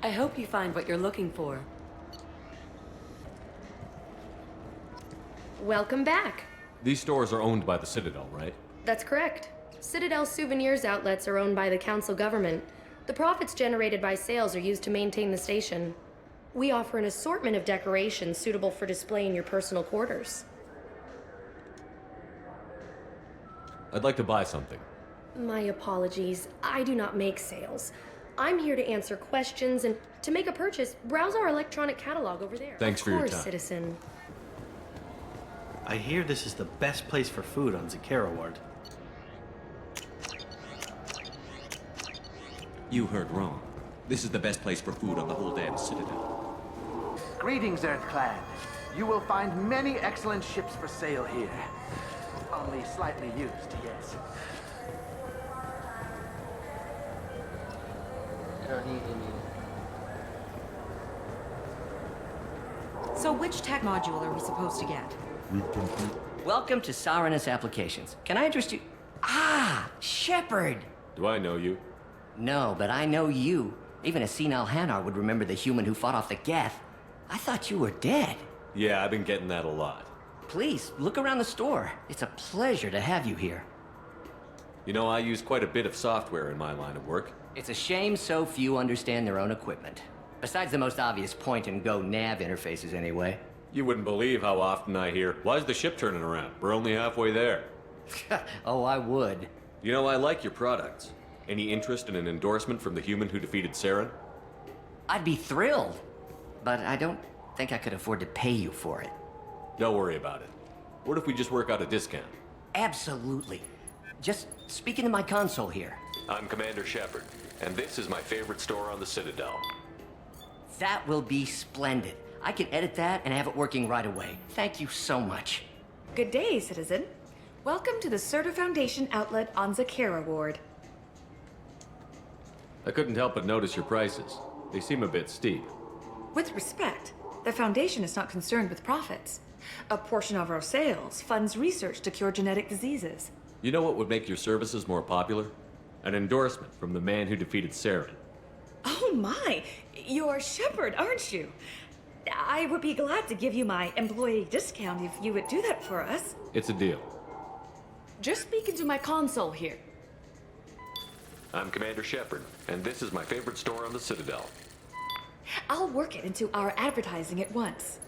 I hope you find what you're looking for. Welcome back. These stores are owned by the Citadel, right? That's correct. Citadel souvenirs outlets are owned by the council government. The profits generated by sales are used to maintain the station. We offer an assortment of decorations suitable for display in your personal quarters. I'd like to buy something. My apologies. I do not make sales. I'm here to answer questions, and to make a purchase, browse our electronic catalog over there. Thanks for your Of course, time. citizen. I hear this is the best place for food on Zakara Ward. You heard wrong. This is the best place for food on the whole damn Citadel. Greetings, Earth Clan. You will find many excellent ships for sale here. Only slightly used, yes. I don't need any. So which tech module are we supposed to get? Welcome to Sirenus Applications. Can I interest you? Ah, Shepard! Do I know you? No, but I know you. Even a senile Hanar would remember the human who fought off the Geth. I thought you were dead. Yeah, I've been getting that a lot. Please, look around the store. It's a pleasure to have you here. You know, I use quite a bit of software in my line of work. It's a shame so few understand their own equipment. Besides the most obvious point-and-go nav interfaces, anyway. You wouldn't believe how often I hear, "Why's the ship turning around? We're only halfway there." Oh, I would. You know, I like your products. Any interest in an endorsement from the human who defeated Saren? I'd be thrilled, but I don't think I could afford to pay you for it. Don't worry about it. What if we just work out a discount? Absolutely. Just speak into my console here. I'm Commander Shepard, and this is my favorite store on the Citadel. That will be splendid. I can edit that and have it working right away. Thank you so much. Good day, citizen. Welcome to the Certa Foundation outlet on Zakara Ward. I couldn't help but notice your prices. They seem a bit steep. With respect, the Foundation is not concerned with profits. A portion of our sales funds research to cure genetic diseases. You know what would make your services more popular? An endorsement from the man who defeated Saren. Oh my! You're Shepard, aren't you? I would be glad to give you my employee discount if you would do that for us. It's a deal. Just speak into my console here. I'm Commander Shepard, and this is my favorite store on the Citadel. I'll work it into our advertising at once.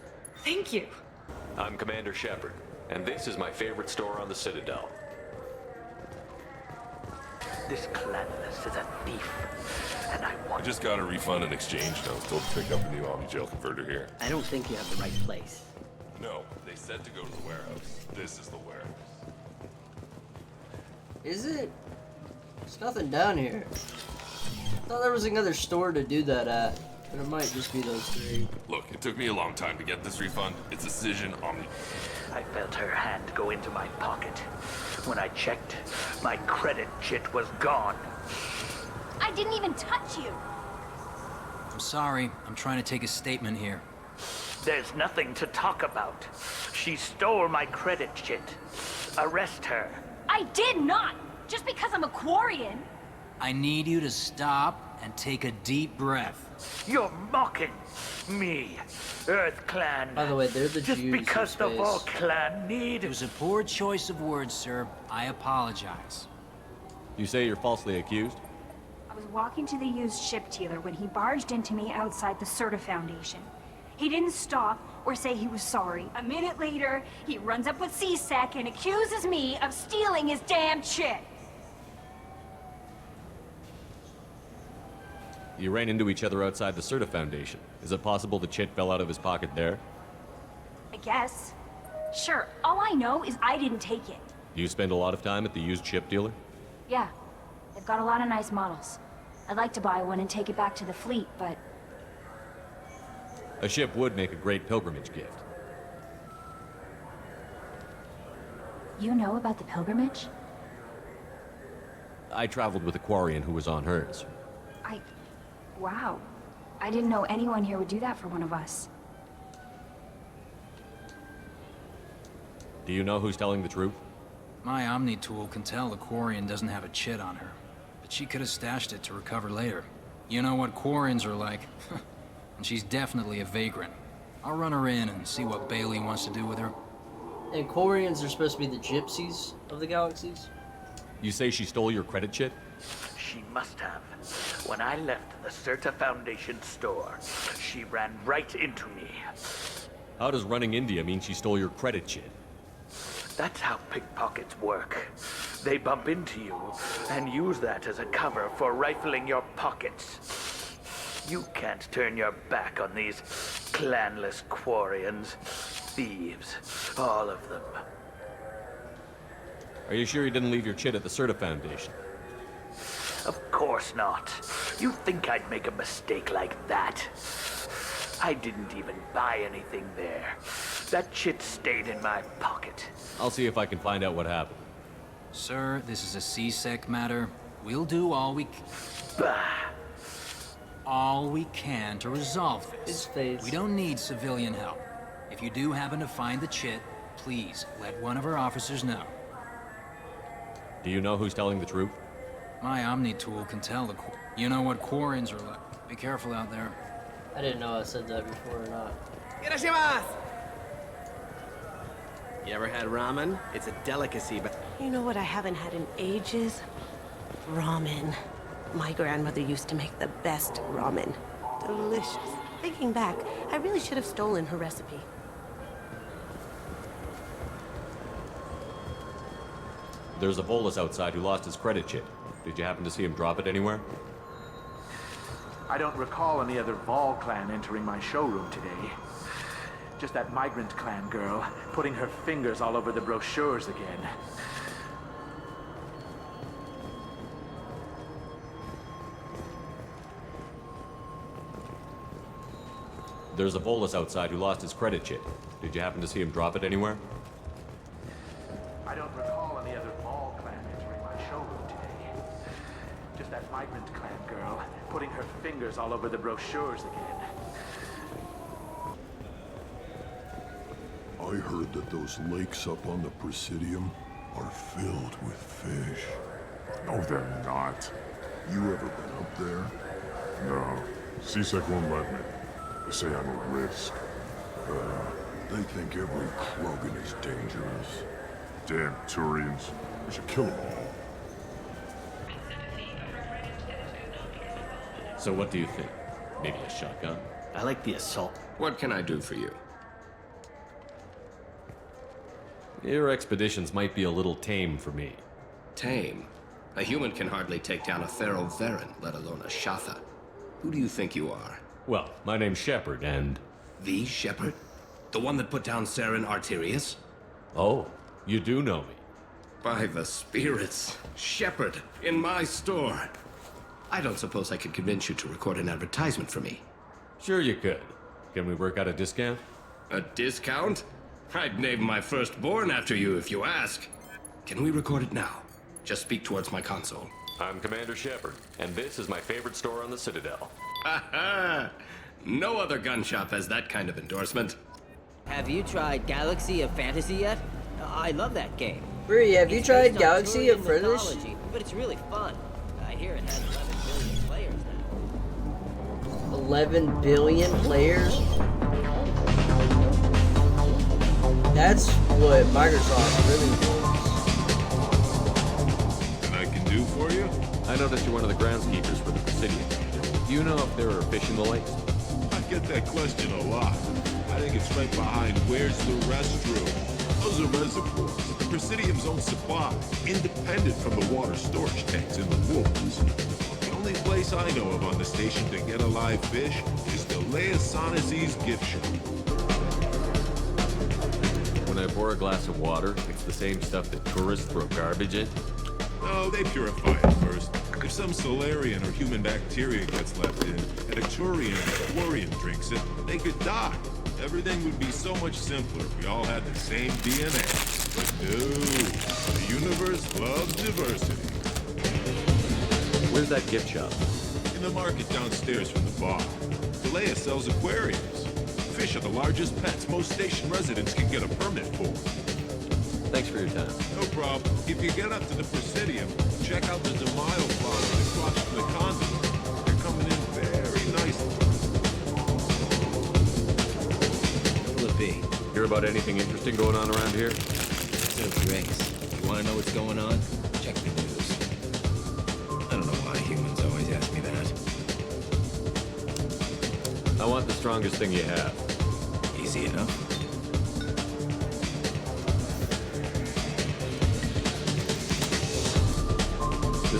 Thank you. I'm Commander Shepard, and this is my favorite store on the Citadel. This Clanless is a thief, and I want... I just got a refund and exchange, and I was told to pick up the new Omni Jail converter here. I don't think you have the right place. No, they said to go to the warehouse. This is the warehouse. Is it? There's nothing down here. I thought there was another store to do that at, but it might just be those three. Look, it took me a long time to get this refund. It's Decision Omni. I felt her hand go into my pocket. When I checked, my credit chit was gone. I didn't even touch you. I'm sorry. I'm trying to take a statement here. There's nothing to talk about. She stole my credit chit. Arrest her. I did not! Just because I'm a Quarian. I need you to stop and take a deep breath. You're mocking me, Earth Clan. By the way, they're the Just Jews because the of Vol space. Clan need... It was a poor choice of words, sir. I apologize. You say you're falsely accused? I was walking to the used ship dealer when he barged into me outside the Certa Foundation. He didn't stop or say he was sorry. A minute later, he runs up with C-Sec and accuses me of stealing his damn chit. You ran into each other outside the Certa Foundation. Is it possible the chit fell out of his pocket there? I guess. Sure, all I know is I didn't take it. Do you spend a lot of time at the used ship dealer? Yeah, they've got a lot of nice models. I'd like to buy one and take it back to the fleet, but A ship would make a great pilgrimage gift. you know about the pilgrimage? I traveled with a Quarian who was on hers. Wow. I didn't know anyone here would do that for one of us. Do you know who's telling the truth? My Omni tool can tell the Quarian doesn't have a chit on her, but she could have stashed it to recover later. You know what Quarians are like, and she's definitely a vagrant. I'll run her in and see what Bailey wants to do with her. And Quarians are supposed to be the gypsies of the galaxies? You say she stole your credit chit? She must have. When I left the Certa Foundation store, she ran right into me. How does running India mean she stole your credit chit? That's how pickpockets work. They bump into you and use that as a cover for rifling your pockets. You can't turn your back on these clanless Quarians. Thieves, all of them. Are you sure you didn't leave your chit at the Certa Foundation? Of course not. You think I'd make a mistake like that? I didn't even buy anything there. That chit stayed in my pocket. I'll see if I can find out what happened. Sir, this is a C-Sec matter. We'll do all we can to resolve this. We don't need civilian help. If you do happen to find the chit, please let one of our officers know. Do you know who's telling the truth? My Omni tool can tell the You know what Quarians are like. Be careful out there. I didn't know I said that before or not. You ever had ramen? It's a delicacy, but... You know what I haven't had in ages? Ramen. My grandmother used to make the best ramen. Delicious. Thinking back, I really should have stolen her recipe. There's a Volus outside who lost his credit chit. Did you happen to see him drop it anywhere? I don't recall any other Vol clan entering my showroom today. Just that migrant clan girl putting her fingers all over the brochures again. There's a Volus outside who lost his credit chit. Did you happen to see him drop it anywhere? I don't recall any other Vol clan entering my showroom today. Just that migrant clan girl putting her fingers all over the brochures again. I heard that those lakes up on the Presidium are filled with fish. No, they're not. You ever been up there? No. C-Sec won't let me. They say I'm a risk. They think every Krogan is dangerous. Damn Turians. We should kill them all. So what do you think? Maybe a shotgun? I like the assault. What can I do for you? Your expeditions might be a little tame for me. Tame? A human can hardly take down a Thero Varen, let alone a Shatha. Who do you think you are? Well, my name's Shepard, and... The Shepard? The one that put down Saren Arterius? Oh, you do know me. By the spirits. Shepard, in my store. I don't suppose I could convince you to record an advertisement for me. Sure you could. Can we work out a discount? A discount? I'd name my firstborn after you if you ask. Can we record it now? Just speak towards my console. I'm Commander Shepard, and this is my favorite store on the Citadel. Ha ha! No other gun shop has that kind of endorsement. Have you tried Galaxy of Fantasy yet? I love that game. Bree, have you It's tried based on Galaxy of Turian Fantasy? mythology, but it's really fun. I hear it has 11 billion players now. 11 billion players? That's what Microsoft really does. And I can do for you? I noticed you're one of the groundskeepers for the Presidium. Do you know if there are fish in the lakes? I get that question a lot. I think it's right behind where's the restroom. Those are reservoirs. The Presidium's own supply, independent from the water storage tanks in the woods. The only place I know of on the station to get a live fish is the Leia Sonazy's gift shop. When I pour a glass of water, it's the same stuff that tourists throw garbage in? No, they purify it first. If some Solarian or human bacteria gets left in, and a Turian or Quarian drinks it, they could die. Everything would be so much simpler if we all had the same DNA. But no, the universe loves diversity. Where's that gift shop? In the market downstairs from the bar. Leia sells aquariums. Fish are the largest pets most station residents can get a permit for. Thanks for your time. No problem. If you get up to the Presidium, check out the DeMaio Plaza across from the convent. They're coming in very nicely. What'll it be? Hear about anything interesting going on around here? So, Grace, you want to know what's going on? Check the news. I don't know why humans always ask me that. I want the strongest thing you have. Easy enough.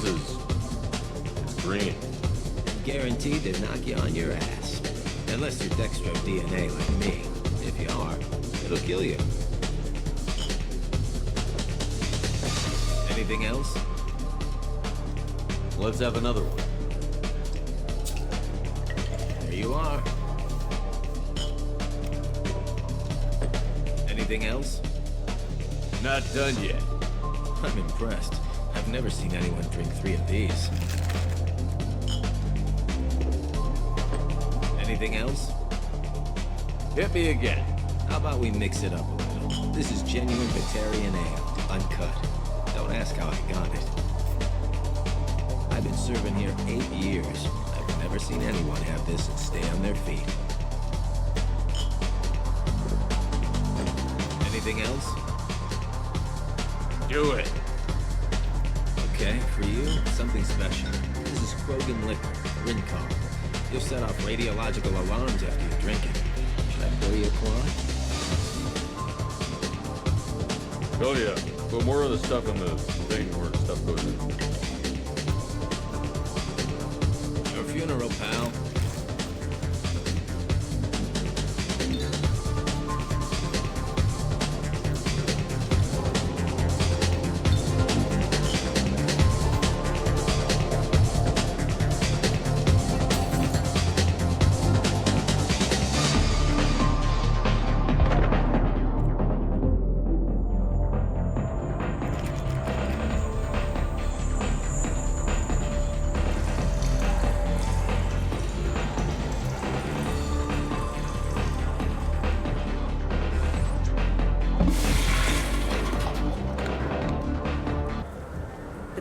It's green. Guaranteed to knock you on your ass. Unless you're Dextro DNA like me. If you are, it'll kill you. Anything else? Let's have another one. There you are. Anything else? Not done yet. I'm impressed. I've never seen anyone drink 3 of these. Anything else? Hit me again. How about we mix it up a little? This is genuine Batarian ale, uncut. Don't ask how I got it. I've been serving here 8 years. I've never seen anyone have this and stay on their feet. Anything else? Do it. Okay, for you, something special. This is Krogan liquor, Rincon. You'll set off radiological alarms after you drink it. Should I pour you a quart? Oh yeah. Put more of the stuff in the thing where stuff goes in. Your funeral, pal.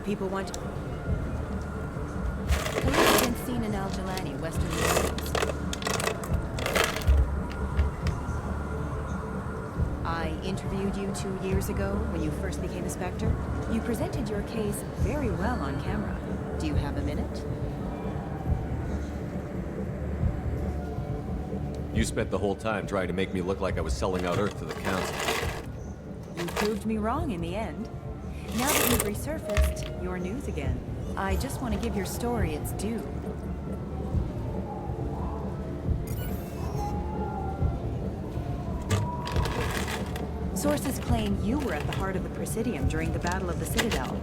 People want to... Police have been seen in Al-Jalani, Western Netherlands. I interviewed you 2 years ago when you first became a Spectre. You presented your case very well on camera. Do you have a minute? You spent the whole time trying to make me look like I was selling out Earth to the Council. You proved me wrong in the end. Now that you've resurfaced, you're news again. I just want to give your story its due. Sources claim you were at the heart of the Presidium during the Battle of the Citadel.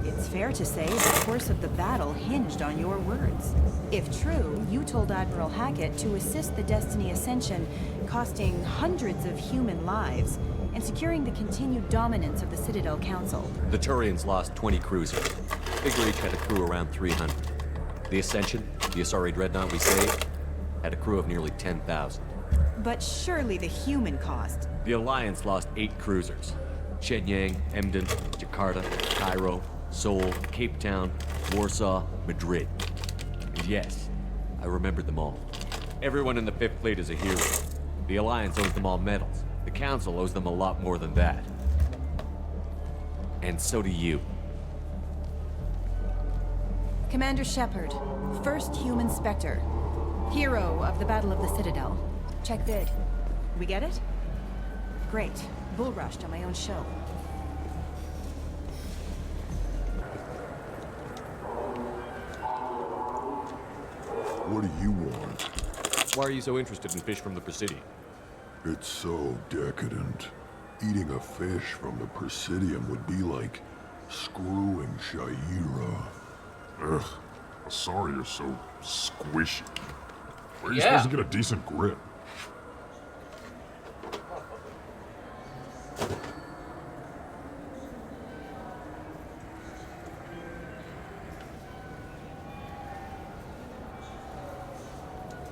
It's fair to say the course of the battle hinged on your words. If true, you told Admiral Hackett to assist the Destiny Ascension, costing hundreds of human lives, and securing the continued dominance of the Citadel Council. The Turians lost 20 cruisers. Figure each had a crew around 300. The Ascension, the Asari dreadnought we saved, had a crew of nearly 10,000. But surely the human cost. The Alliance lost 8 cruisers. Shenyang, Emden, Jakarta, Cairo, Seoul, Cape Town, Warsaw, Madrid. And yes, I remembered them all. Everyone in the 5th Fleet is a hero. The Alliance owes them all medals. The Council owes them a lot more than that. And so do you. Commander Shepard, first human Spectre. Hero of the Battle of the Citadel. Check vid. We get it? Great. Bull rushed on my own show. What do you want? Why are you so interested in fish from the Presidium? It's so decadent. Eating a fish from the Presidium would be like screwing Shaira. Ugh, Asari are so squishy. Where are you Yeah. supposed to get a decent grip?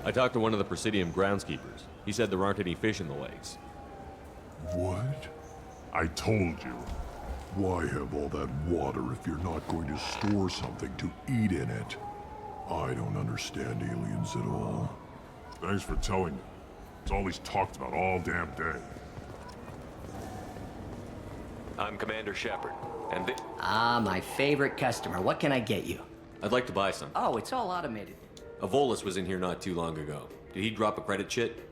I talked to one of the Presidium groundskeepers. He said there aren't any fish in the lakes. What? I told you. Why have all that water if you're not going to store something to eat in it? I don't understand aliens at all. Thanks for telling me. It's all he's talked about all damn day. I'm Commander Shepard, and Ah, my favorite customer. What can I get you? I'd like to buy some. Oh, it's all automated. Volus was in here not too long ago. Did he drop a credit chit?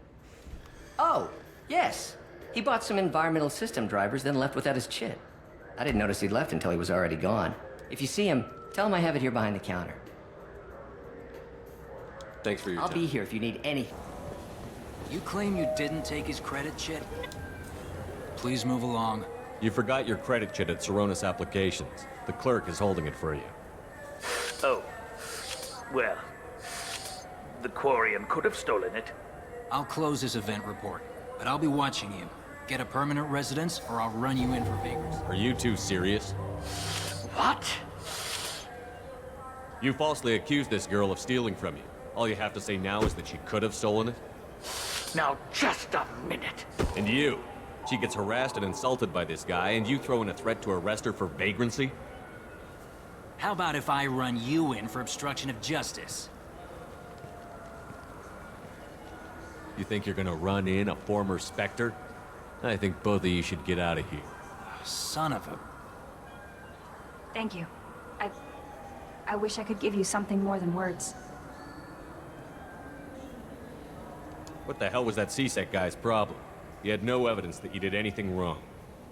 Oh, yes. He bought some environmental system drivers, then left without his chit. I didn't notice he'd left until he was already gone. If you see him, tell him I have it here behind the counter. Thanks for your I'll time. be here if you need anything. You claim you didn't take his credit chit? Please move along. You forgot your credit chit at Saronis Applications. The clerk is holding it for you. Oh. Well. The Quarian could have stolen it. I'll close this event report, but I'll be watching you. Get a permanent residence, or I'll run you in for vagrancy. Are you two serious? What? You falsely accused this girl of stealing from you. All you have to say now is that she could have stolen it? Now, just a minute. And you? She gets harassed and insulted by this guy, and you throw in a threat to arrest her for vagrancy? How about if I run you in for obstruction of justice? You think you're gonna run in a former Spectre? I think both of you should get out of here. Son of a... Thank you. I wish I could give you something more than words. What the hell was that CSEC guy's problem? He had no evidence that you did anything wrong.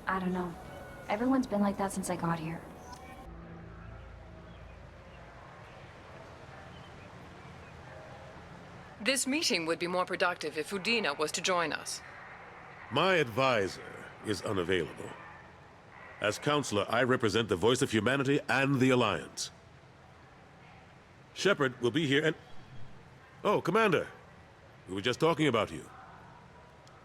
I don't know. Everyone's been like that since I got here. This meeting would be more productive if Udina was to join us. My advisor is unavailable. As counselor, I represent the voice of humanity and the Alliance. Shepard will be here and... Oh, Commander. We were just talking about you.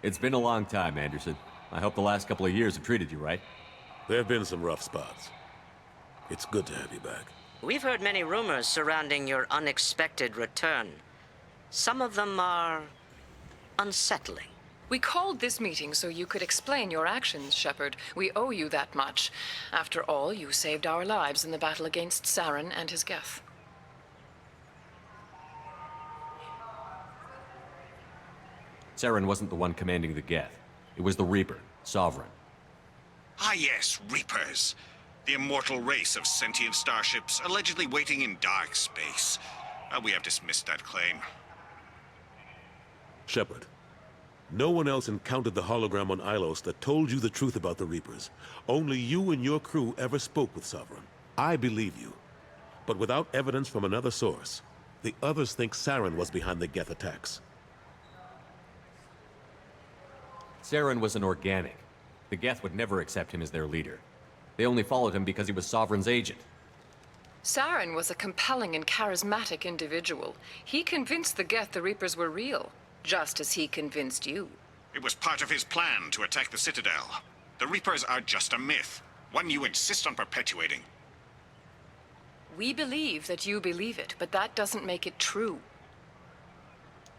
It's been a long time, Anderson. I hope the last couple of years have treated you right. There have been some rough spots. It's good to have you back. We've heard many rumors surrounding your unexpected return. Some of them are unsettling. We called this meeting so you could explain your actions, Shepard. We owe you that much. After all, you saved our lives in the battle against Saren and his Geth. Saren wasn't the one commanding the Geth. It was the Reaper, Sovereign. Ah yes, Reapers. The immortal race of sentient starships allegedly waiting in dark space. We have dismissed that claim. Shepard, no one else encountered the hologram on Ilos that told you the truth about the Reapers. Only you and your crew ever spoke with Sovereign. I believe you. But without evidence from another source, the others think Saren was behind the Geth attacks. Saren was an organic. The Geth would never accept him as their leader. They only followed him because he was Sovereign's agent. Saren was a compelling and charismatic individual. He convinced the Geth the Reapers were real, just as he convinced you. It was part of his plan to attack the Citadel. The Reapers are just a myth, one you insist on perpetuating. We believe that you believe it, but that doesn't make it true.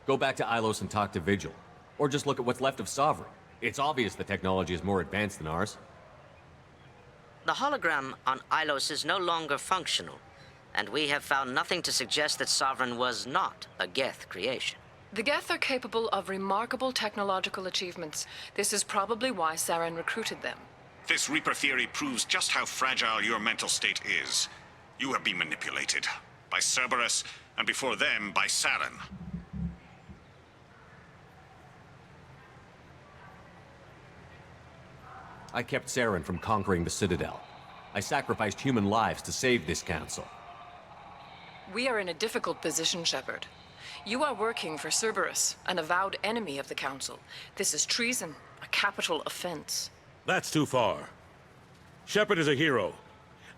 Go back to Ilos and talk to Vigil. Or just look at what's left of Sovereign. It's obvious the technology is more advanced than ours. The hologram on Ilos is no longer functional, and we have found nothing to suggest that Sovereign was not a Geth creation. The Geth are capable of remarkable technological achievements. This is probably why Saren recruited them. This Reaper theory proves just how fragile your mental state is. You have been manipulated. By Cerberus, and before them, by Saren. I kept Saren from conquering the Citadel. I sacrificed human lives to save this council. We are in a difficult position, Shepard. You are working for Cerberus, an avowed enemy of the Council. This is treason, a capital offense. That's too far. Shepard is a hero.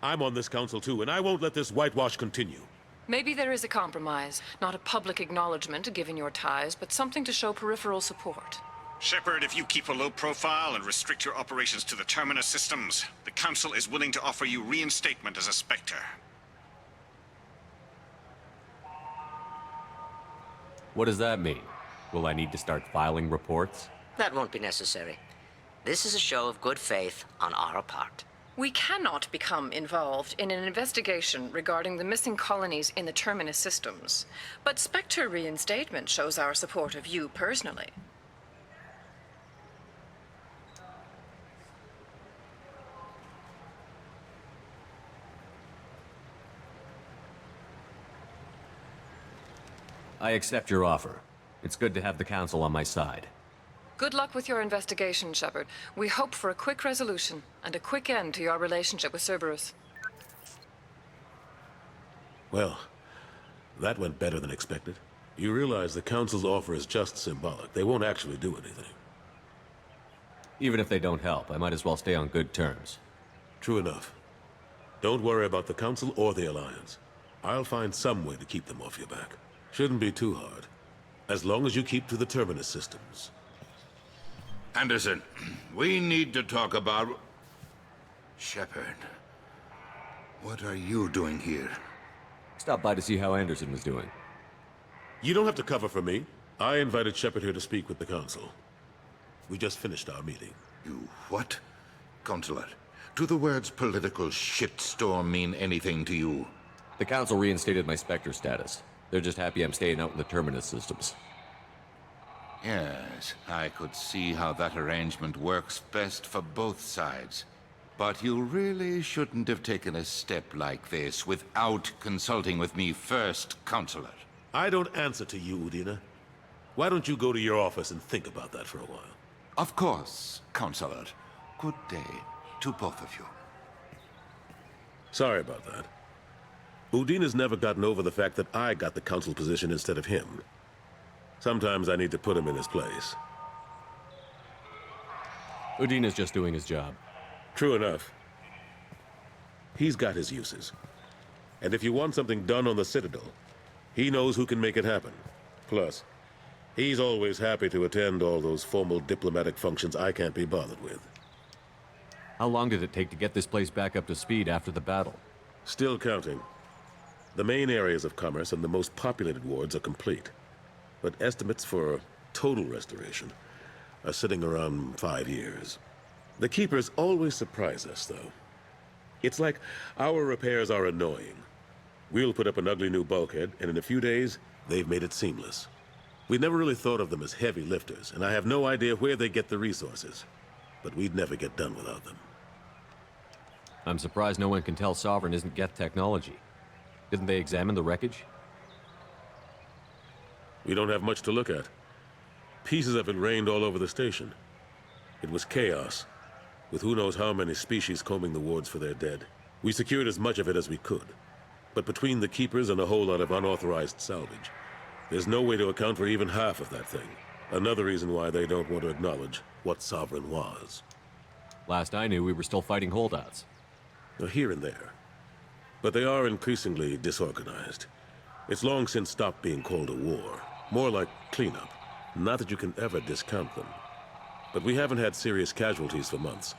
I'm on this council too, and I won't let this whitewash continue. Maybe there is a compromise. Not a public acknowledgement given your ties, but something to show peripheral support. Shepard, if you keep a low profile and restrict your operations to the Terminus systems, the Council is willing to offer you reinstatement as a Spectre. What does that mean? Will I need to start filing reports? That won't be necessary. This is a show of good faith on our part. We cannot become involved in an investigation regarding the missing colonies in the Terminus systems, but Spectre reinstatement shows our support of you personally. I accept your offer. It's good to have the Council on my side. Good luck with your investigation, Shepard. We hope for a quick resolution and a quick end to your relationship with Cerberus. Well, that went better than expected. You realize the Council's offer is just symbolic. They won't actually do anything. Even if they don't help, I might as well stay on good terms. True enough. Don't worry about the Council or the Alliance. I'll find some way to keep them off your back. Shouldn't be too hard. As long as you keep to the Terminus systems. Anderson, we need to talk about... Shepard. What are you doing here? Stopped by to see how Anderson was doing. You don't have to cover for me. I invited Shepard here to speak with the Council. We just finished our meeting. You what? Consular, do the words political shitstorm mean anything to you? The Council reinstated my Spectre status. They're just happy I'm staying out in the Terminus systems. Yes, I could see how that arrangement works best for both sides. But you really shouldn't have taken a step like this without consulting with me first, Consular. I don't answer to you, Udina. Why don't you go to your office and think about that for a while? Of course, Consular. Good day to both of you. Sorry about that. Udina's never gotten over the fact that I got the Council position instead of him. Sometimes I need to put him in his place. Udina's just doing his job. True enough. He's got his uses. And if you want something done on the Citadel, he knows who can make it happen. Plus, he's always happy to attend all those formal diplomatic functions I can't be bothered with. How long did it take to get this place back up to speed after the battle? Still counting. The main areas of commerce and the most populated wards are complete. But estimates for total restoration are sitting around 5 years. The Keepers always surprise us, though. It's like our repairs are annoying. We'll put up an ugly new bulkhead, and in a few days, they've made it seamless. We never really thought of them as heavy lifters, and I have no idea where they get the resources. But we'd never get done without them. I'm surprised no one can tell Sovereign isn't Geth technology. Didn't they examine the wreckage? We don't have much to look at. Pieces of it rained all over the station. It was chaos, with who knows how many species combing the wards for their dead. We secured as much of it as we could. But between the Keepers and a whole lot of unauthorized salvage, there's no way to account for even half of that thing. Another reason why they don't want to acknowledge what Sovereign was. Last I knew, we were still fighting holdouts. Here and there. But they are increasingly disorganized. It's long since stopped being called a war. More like cleanup. Not that you can ever discount them. But we haven't had serious casualties for months.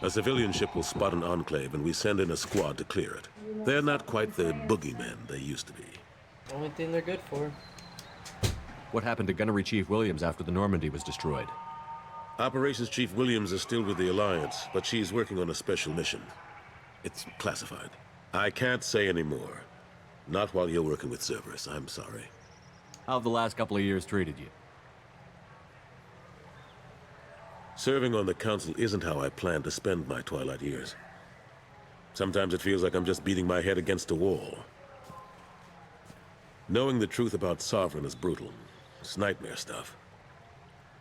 A civilian ship will spot an enclave and we send in a squad to clear it. They're not quite the boogeymen they used to be. Only thing they're good for. What happened to Gunnery Chief Williams after the Normandy was destroyed? Operations Chief Williams is still with the Alliance, but she's working on a special mission. It's classified. I can't say any more. Not while you're working with Cerberus, I'm sorry. How have the last couple of years treated you? Serving on the Council isn't how I plan to spend my twilight years. Sometimes it feels like I'm just beating my head against a wall. Knowing the truth about Sovereign is brutal. It's nightmare stuff.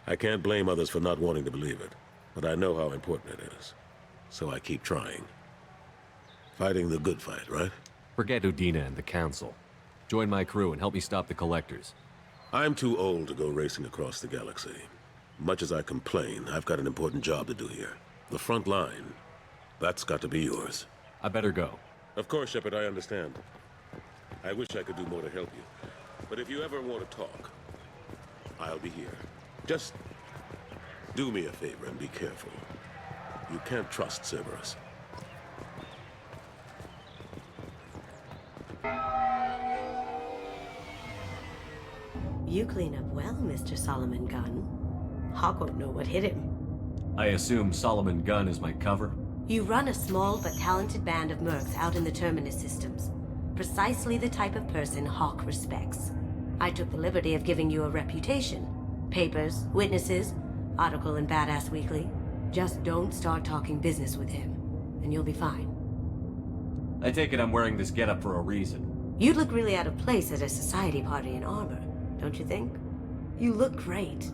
I can't blame others for not wanting to believe it, but I know how important it is. So I keep trying. Fighting the good fight, right? Forget Udina and the Council. Join my crew and help me stop the Collectors. I'm too old to go racing across the galaxy. Much as I complain, I've got an important job to do here. The front line. That's got to be yours. I better go. Of course, Shepard, I understand. I wish I could do more to help you. But if you ever want to talk, I'll be here. Just do me a favor and be careful. You can't trust Cerberus. You clean up well, Mr. Solomon Gunn. Hawk won't know what hit him. I assume Solomon Gunn is my cover? You run a small but talented band of mercs out in the Terminus systems. Precisely the type of person Hawk respects. I took the liberty of giving you a reputation. Papers, witnesses, article in Badass Weekly. Just don't start talking business with him, and you'll be fine. I take it I'm wearing this getup for a reason. You'd look really out of place at a society party in armor, don't you think? You look great.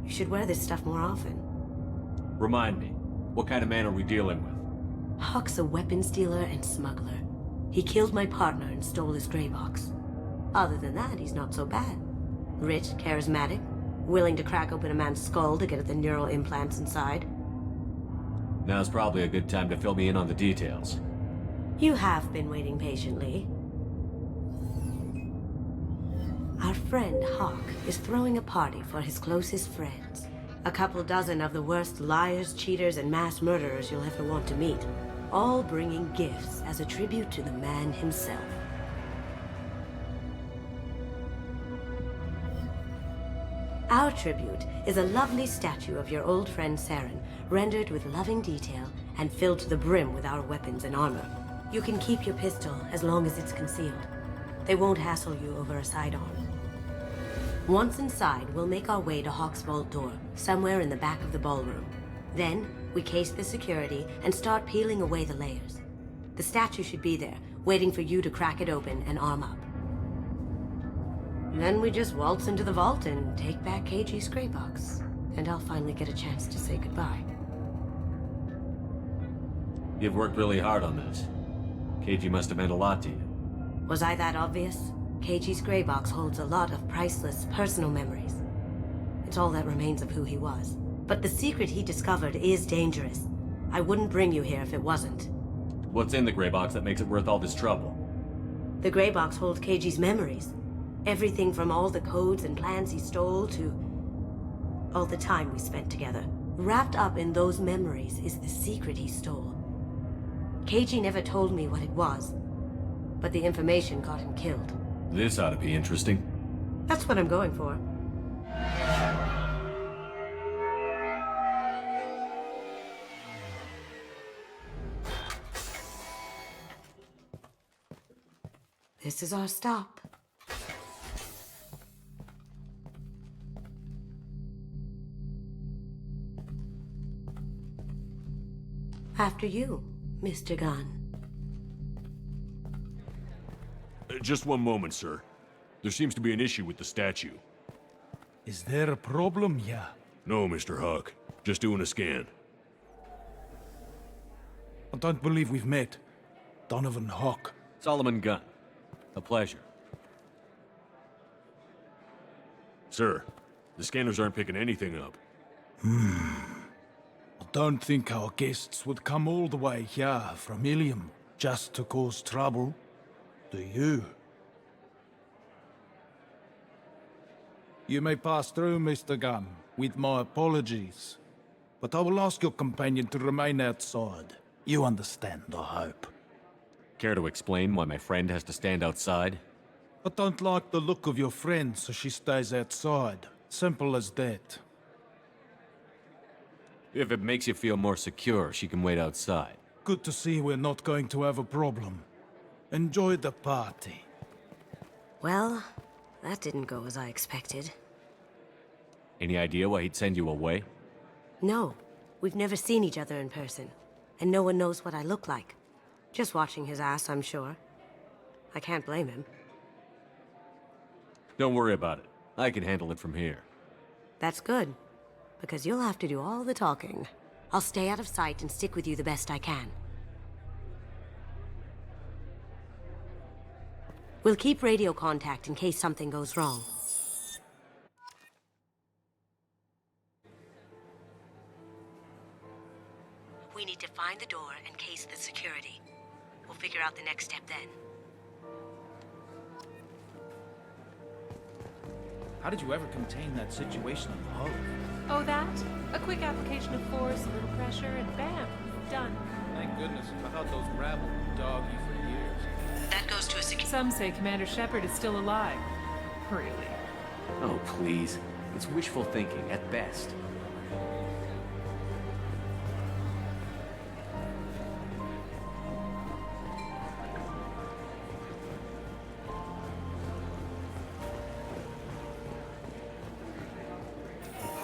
You should wear this stuff more often. Remind me, what kind of man are we dealing with? Hawk's a weapons dealer and smuggler. He killed my partner and stole his gray box. Other than that, he's not so bad. Rich, charismatic, willing to crack open a man's skull to get at the neural implants inside. Now's probably a good time to fill me in on the details. You have been waiting patiently. Our friend Hawk is throwing a party for his closest friends. A couple dozen of the worst liars, cheaters, and mass murderers you'll ever want to meet. All bringing gifts as a tribute to the man himself. Our tribute is a lovely statue of your old friend Saren, rendered with loving detail and filled to the brim with our weapons and armor. You can keep your pistol as long as it's concealed. They won't hassle you over a sidearm. Once inside, we'll make our way to Hawk's vault door, somewhere in the back of the ballroom. Then, we case the security and start peeling away the layers. The statue should be there, waiting for you to crack it open and arm up. Then we just waltz into the vault and take back KG's gray box. And I'll finally get a chance to say goodbye. You've worked really hard on this. KG must have meant a lot to you. Was I that obvious? KG's gray box holds a lot of priceless personal memories. It's all that remains of who he was. But the secret he discovered is dangerous. I wouldn't bring you here if it wasn't. What's in the gray box that makes it worth all this trouble? The gray box holds KG's memories. Everything from all the codes and plans he stole to all the time we spent together. Wrapped up in those memories is the secret he stole. KG never told me what it was, but the information got him killed. This ought to be interesting. That's what I'm going for. This is our stop. After you, Mr. Gunn. Just one moment, sir. There seems to be an issue with the statue. Is there a problem here? No, Mr. Huck. Just doing a scan. I don't believe we've met. Donovan Hawk. Solomon Gunn. A pleasure. Sir, the scanners aren't picking anything up. I don't think our guests would come all the way here from Ilium just to cause trouble. Do you? You may pass through, Mr. Gunn, with my apologies. But I will ask your companion to remain outside. You understand, I hope. Care to explain why my friend has to stand outside? I don't like the look of your friend, so she stays outside. Simple as that. If it makes you feel more secure, she can wait outside. Good to see we're not going to have a problem. Enjoy the party. Well, that didn't go as I expected. Any idea why he'd send you away? No, we've never seen each other in person, and no one knows what I look like. Just watching his ass, I'm sure. I can't blame him. Don't worry about it. I can handle it from here. That's good, because you'll have to do all the talking. I'll stay out of sight and stick with you the best I can. We'll keep radio contact in case something goes wrong. We need to find the door and case the security. We'll figure out the next step then. How did you ever contain that situation on the hull? Oh, that? A quick application of force, a little pressure, and bam, done. Thank goodness. I thought those rabble would dog you for years. That goes to a security. Some say Commander Shepard is still alive. Really? Oh, please. It's wishful thinking, at best.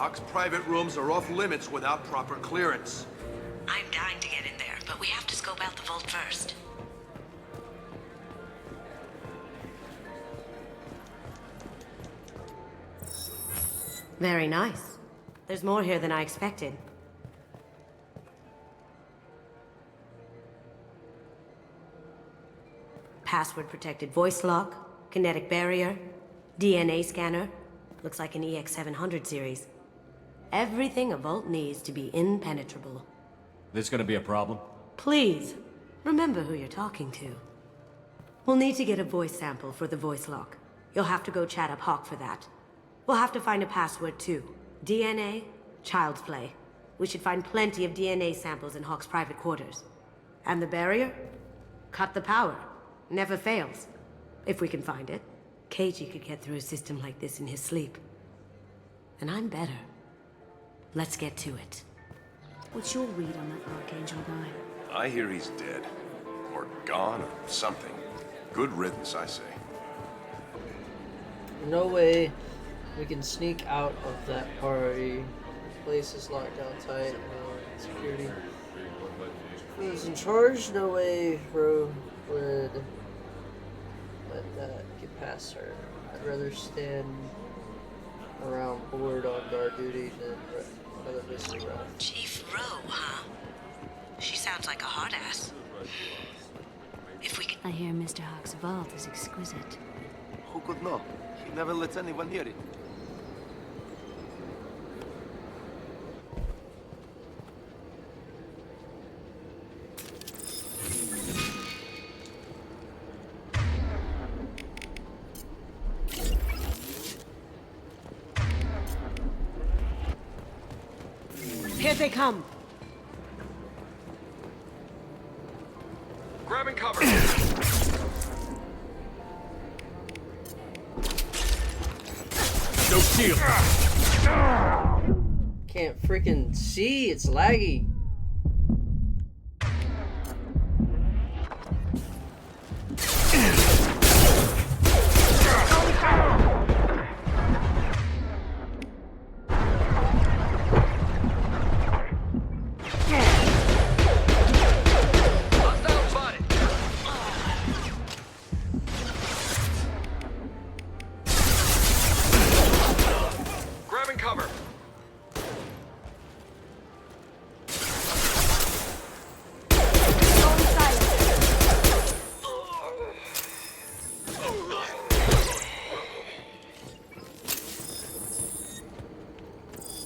Hawk's private rooms are off limits without proper clearance. I'm dying to get in there, but we have to scope out the vault first. Very nice. There's more here than I expected. Password-protected voice lock, kinetic barrier, DNA scanner. Looks like an EX700 series. Everything a vault needs to be impenetrable. This gonna be a problem? Please, remember who you're talking to. We'll need to get a voice sample for the voice lock. You'll have to go chat up Hawk for that. We'll have to find a password too. DNA, child's play. We should find plenty of DNA samples in Hawk's private quarters. And the barrier? Cut the power. Never fails. If we can find it. KG could get through a system like this in his sleep. And I'm better. Let's get to it. What's your read on that Archangel guy? I hear he's dead. Or gone, or something. Good riddance, I say. No way we can sneak out of that party. Place is locked down tight. Security. Who's in charge? No way Ro would let that get past her. I'd rather stand around bored on guard duty than another missing route. Chief Ro, huh? She sounds like a hard ass. If we could... I hear Mr. Hawk's vault is exquisite. Who could know? He never lets anyone near it. Here they come! Grabbing cover! No shield! Can't freaking see, it's laggy.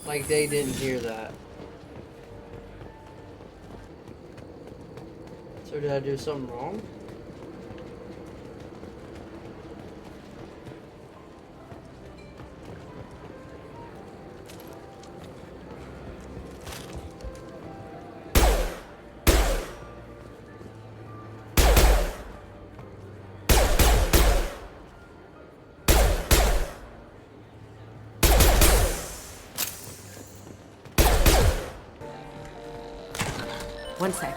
Like they didn't hear that. So did I do something wrong? One sec.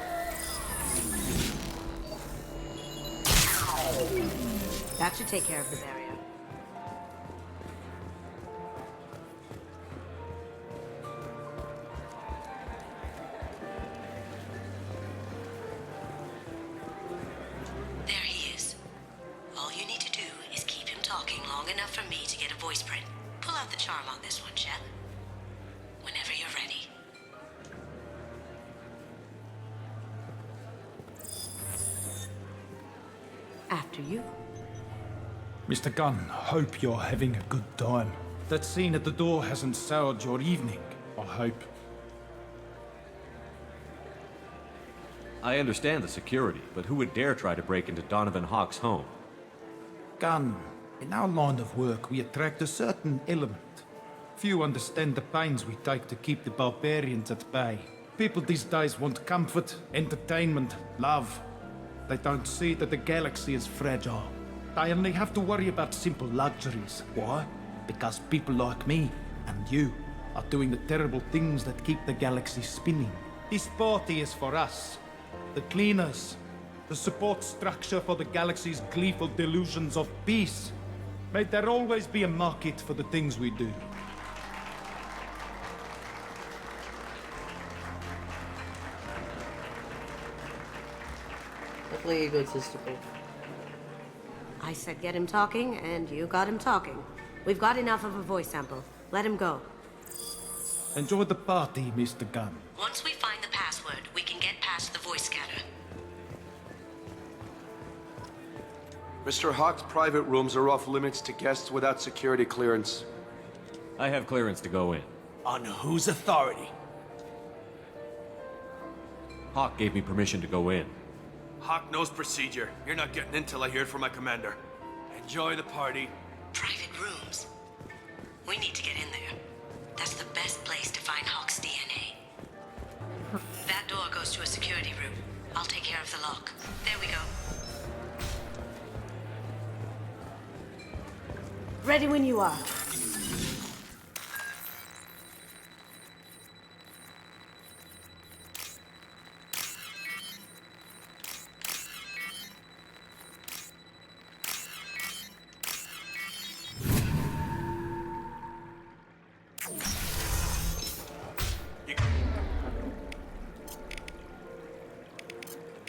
That should take care of the barrier. There he is. All you need to do is keep him talking long enough for me to get a voice print. Pull out the charm on this one, Shep. Whenever you're ready. After you. Mr. Gunn, hope you're having a good time. That scene at the door hasn't soured your evening, I hope. I understand the security, but who would dare try to break into Donovan Hawk's home? Gunn, in our line of work, we attract a certain element. Few understand the pains we take to keep the barbarians at bay. People these days want comfort, entertainment, love. They don't see that the galaxy is fragile. They only have to worry about simple luxuries. Why? Because people like me and you are doing the terrible things that keep the galaxy spinning. This party is for us, the cleaners, the support structure for the galaxy's gleeful delusions of peace. May there always be a market for the things we do. pathetically egotistical. I said get him talking, and you got him talking. We've got enough of a voice sample. Let him go. Enjoy the party, Mr. Gunn. Once we find the password, we can get past the voice scanner. Mr. Hawk's private rooms are off limits to guests without security clearance. I have clearance to go in. On whose authority? Hawk gave me permission to go in. Hawk knows procedure. You're not getting in till I hear it from my commander. Enjoy the party. Private rooms. We need to get in there. That's the best place to find Hawk's DNA. That door goes to a security room. I'll take care of the lock. There we go. Ready when you are.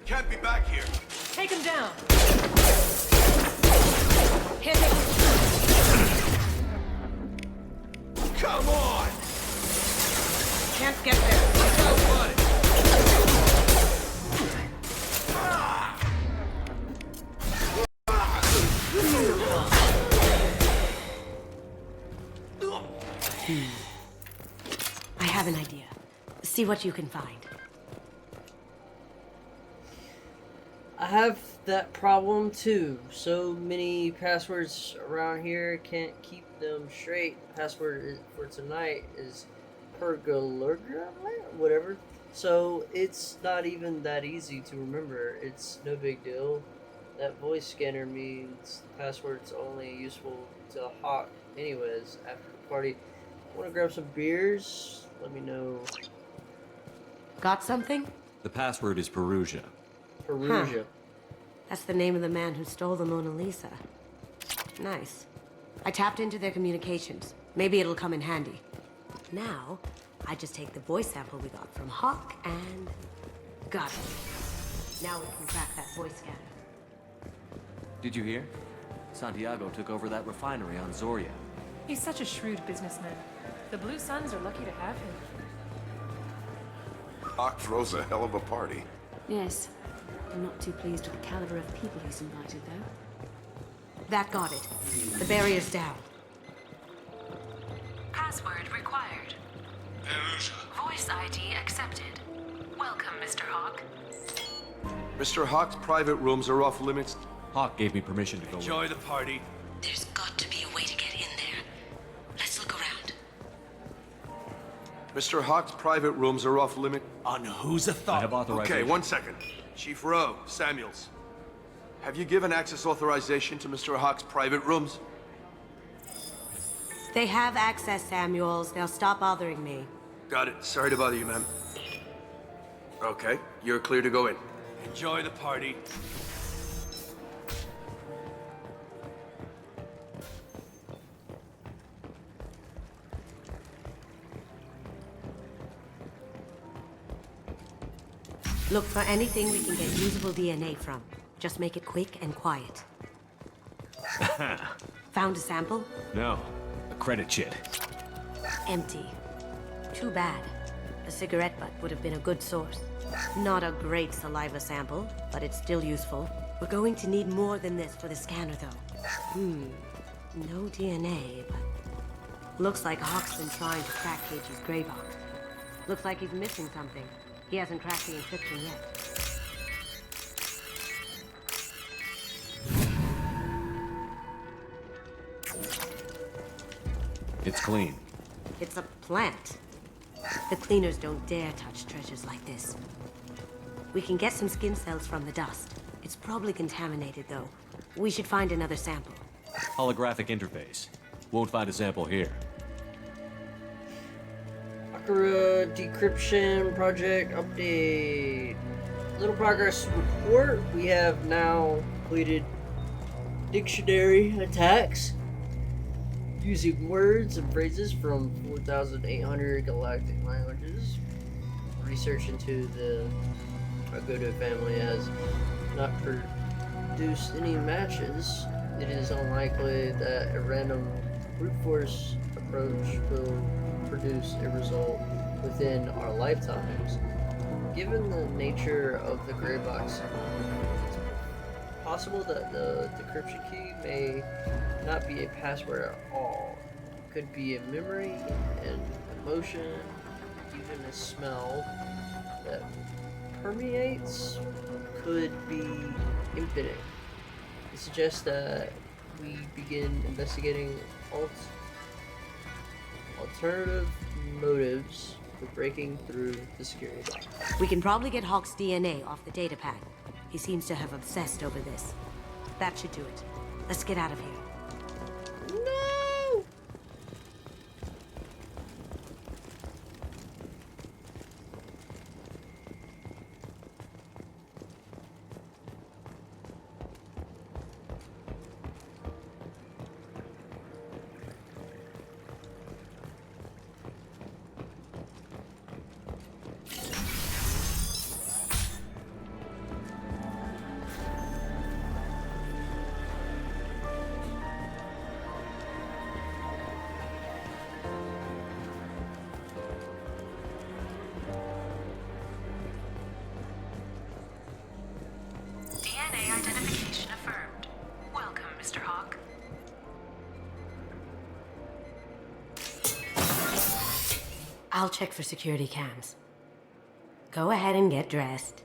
Can't be back here. Take him down. Hit him. Come on! Can't get there. I have an idea. See what you can find. I have that problem too. So many passwords around here, can't keep them straight. Password for tonight is pergologram, whatever. So it's not even that easy to remember. It's no big deal. That voice scanner means the password's only useful to Hawk anyways after the party. Want to grab some beers? Let me know. Got something? The password is Perugia. Perugia. Huh. That's the name of the man who stole the Mona Lisa. Nice. I tapped into their communications. Maybe it'll come in handy. Now, I just take the voice sample we got from Hawk and... got it. Now we can crack that voice scanner. Did you hear? Santiago took over that refinery on Zoria. He's such a shrewd businessman. The Blue Suns are lucky to have him. Hawk throws a hell of a party. Yes. I'm not too pleased with the caliber of people he's invited, though. That got it. The barrier's down. Password required. Voice ID accepted. Welcome, Mr. Hawk. Mr. Hawk's private rooms are off limits. Hawk gave me permission to go in. Enjoy the party. There's got to be a way to get in there. Let's look around. Mr. Hawk's private rooms are off limit. On whose I authority? have authorization. Okay, 1 second. Chief Rowe, Samuels. Have you given access authorization to Mr. Hawk's private rooms? They have access, Samuels. They'll stop bothering me. Got it. Sorry to bother you, ma'am. Okay, you're clear to go in. Enjoy the party. Look for anything we can get usable DNA from. Just make it quick and quiet. Found a sample? No. A credit chit. Empty. Too bad. A cigarette butt would have been a good source. Not a great saliva sample, but it's still useful. We're going to need more than this for the scanner, though. No DNA, but... Looks like Hawk's been trying to crack Cage's gray box. Looks like he's missing something. He hasn't cracked the encryption yet. It's clean. It's a plant. The cleaners don't dare touch treasures like this. We can get some skin cells from the dust. It's probably contaminated, though. We should find another sample. Holographic interface. Won't find a sample here. Akira decryption project update. Little progress report. We have now completed dictionary attacks using words and phrases from 4,800 galactic languages. Research into the Goto family has not produced any matches, it is unlikely that a random brute force approach will produce a result within our lifetimes. Given the nature of the gray box, it's possible that the decryption key may not be a password at all. It could be a memory, an emotion, even a smell that permeates, could be infinite. It suggests that we begin investigating alternative motives for breaking through the security box. We can probably get Hawk's DNA off the datapad. He seems to have obsessed over this. That should do it. Let's get out of here. No! DNA identification affirmed. Welcome, Mr. Hawk. I'll check for security cams. Go ahead and get dressed.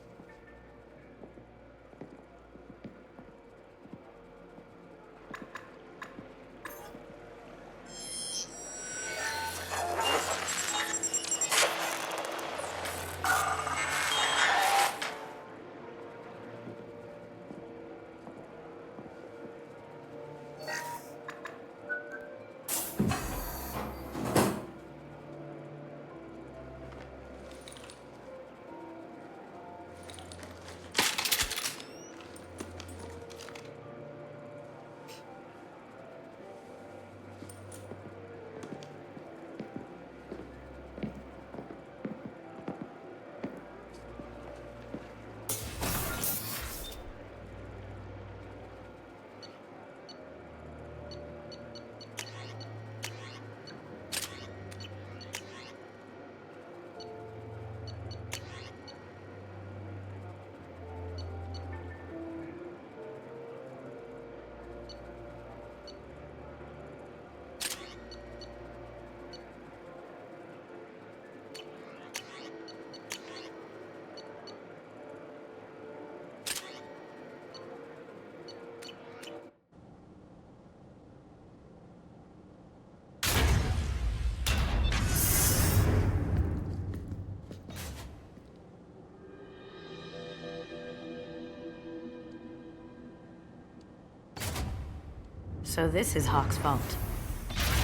So this is Hawk's vault.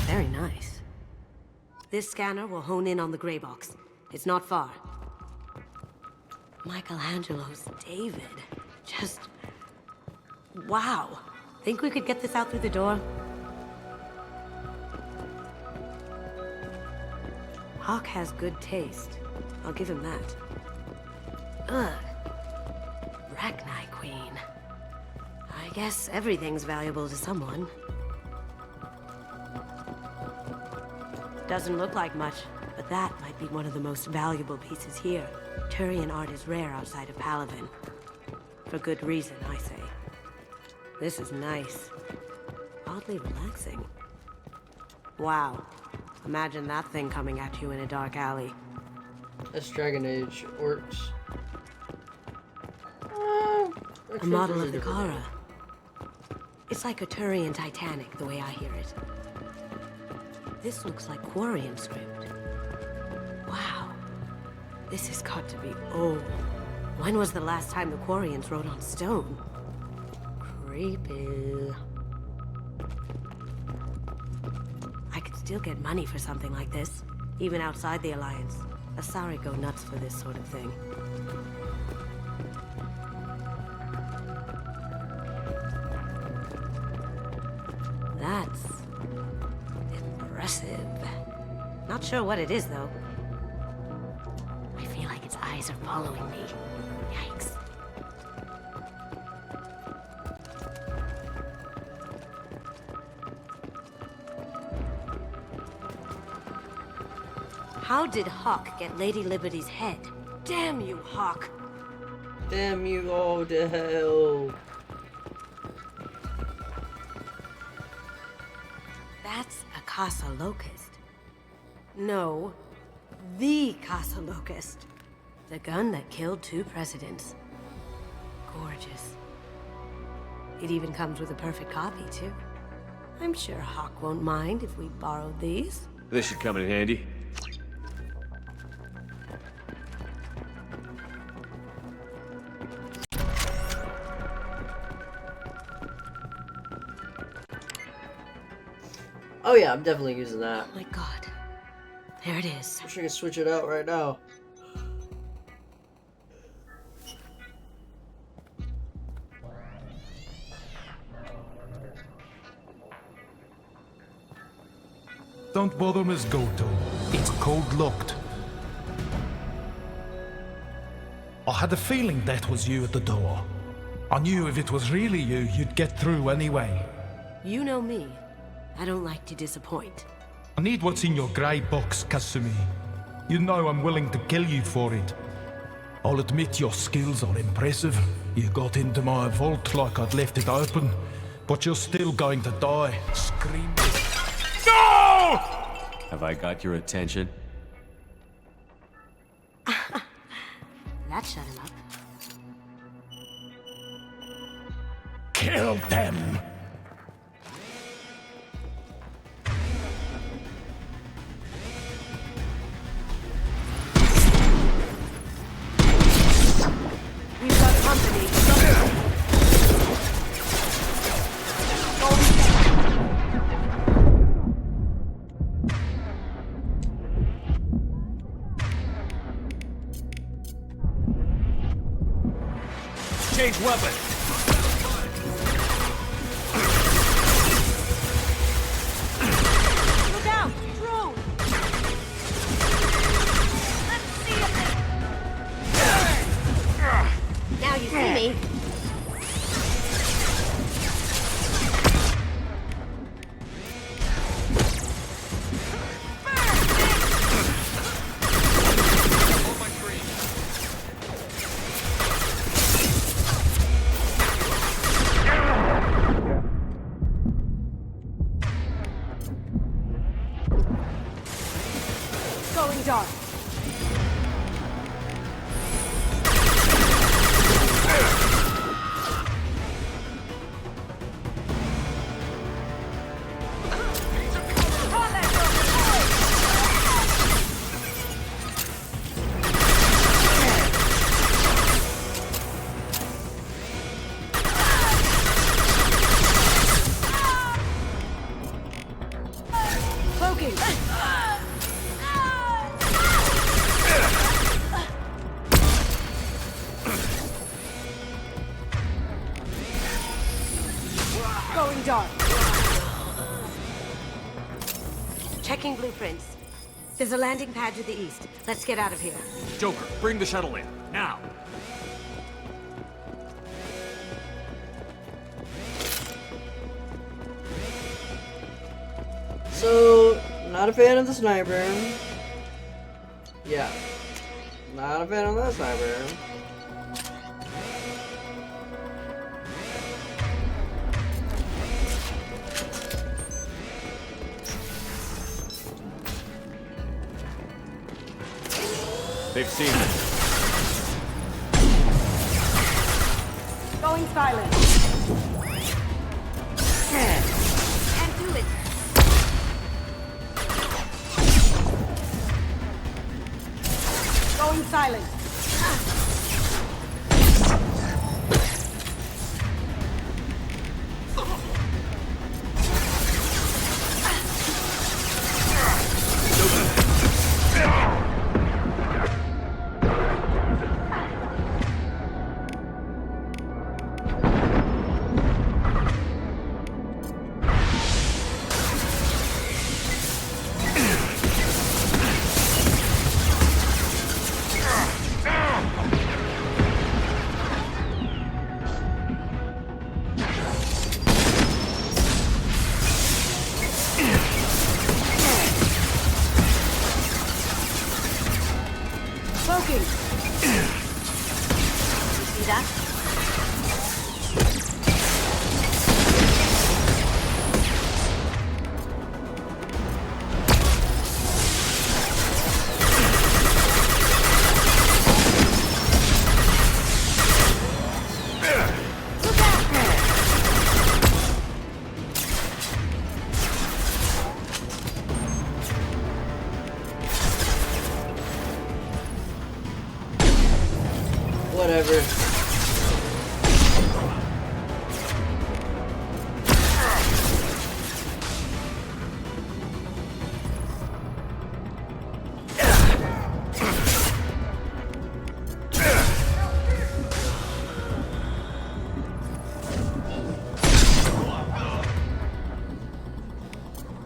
Very nice. This scanner will hone in on the gray box. It's not far. Michelangelo's David. Just... wow. Think we could get this out through the door? Hawk has good taste. I'll give him that. Ugh. Rachni Queen. I guess everything's valuable to someone. Doesn't look like much, but that might be one of the most valuable pieces here. Turian art is rare outside of Palaven. For good reason, I say. This is nice. Oddly relaxing. Wow. Imagine that thing coming at you in a dark alley. That's Dragon Age orcs. A model of the Kara. It's like a Turian Titanic, the way I hear it. This looks like Quarian script. Wow. This has got to be old. When was the last time the Quarians wrote on stone? Creepy. I could still get money for something like this, even outside the Alliance. Asari go nuts for this sort of thing. That's... impressive. Not sure what it is, though. I feel like its eyes are following me. Yikes. How did Hawk get Lady Liberty's head? Damn you, Hawk. Damn you all to hell. That's a Casa Locust. No, the Casa Locust. The gun that killed 2 presidents. Gorgeous. It even comes with a perfect copy, too. I'm sure Hawk won't mind if we borrowed these. This should come in handy. Oh yeah, I'm definitely using that. Oh my god. There it is. Wish I could switch it out right now. Don't bother, Miss Goto. It's code-locked. I had a feeling that was you at the door. I knew if it was really you, you'd get through anyway. You know me. I don't like to disappoint. I need what's in your grey box, Kasumi. You know I'm willing to kill you for it. I'll admit your skills are impressive. You got into my vault like I'd left it open, but you're still going to die. Scream. No! Have I got your attention? That shut him up. Kill them! We've got company. Change weapon! Look out! Drone! Let's see it! Now you see me. Going dark. Cloaking. Going dark. Checking blueprints. There's a landing pad to the east. Let's get out of here. Joker, bring the shuttle in. Now! So, not a fan of the sniper. Yeah. Not a fan of that sniper. They've seen it. Going silent. And do it. Going silent. Whatever.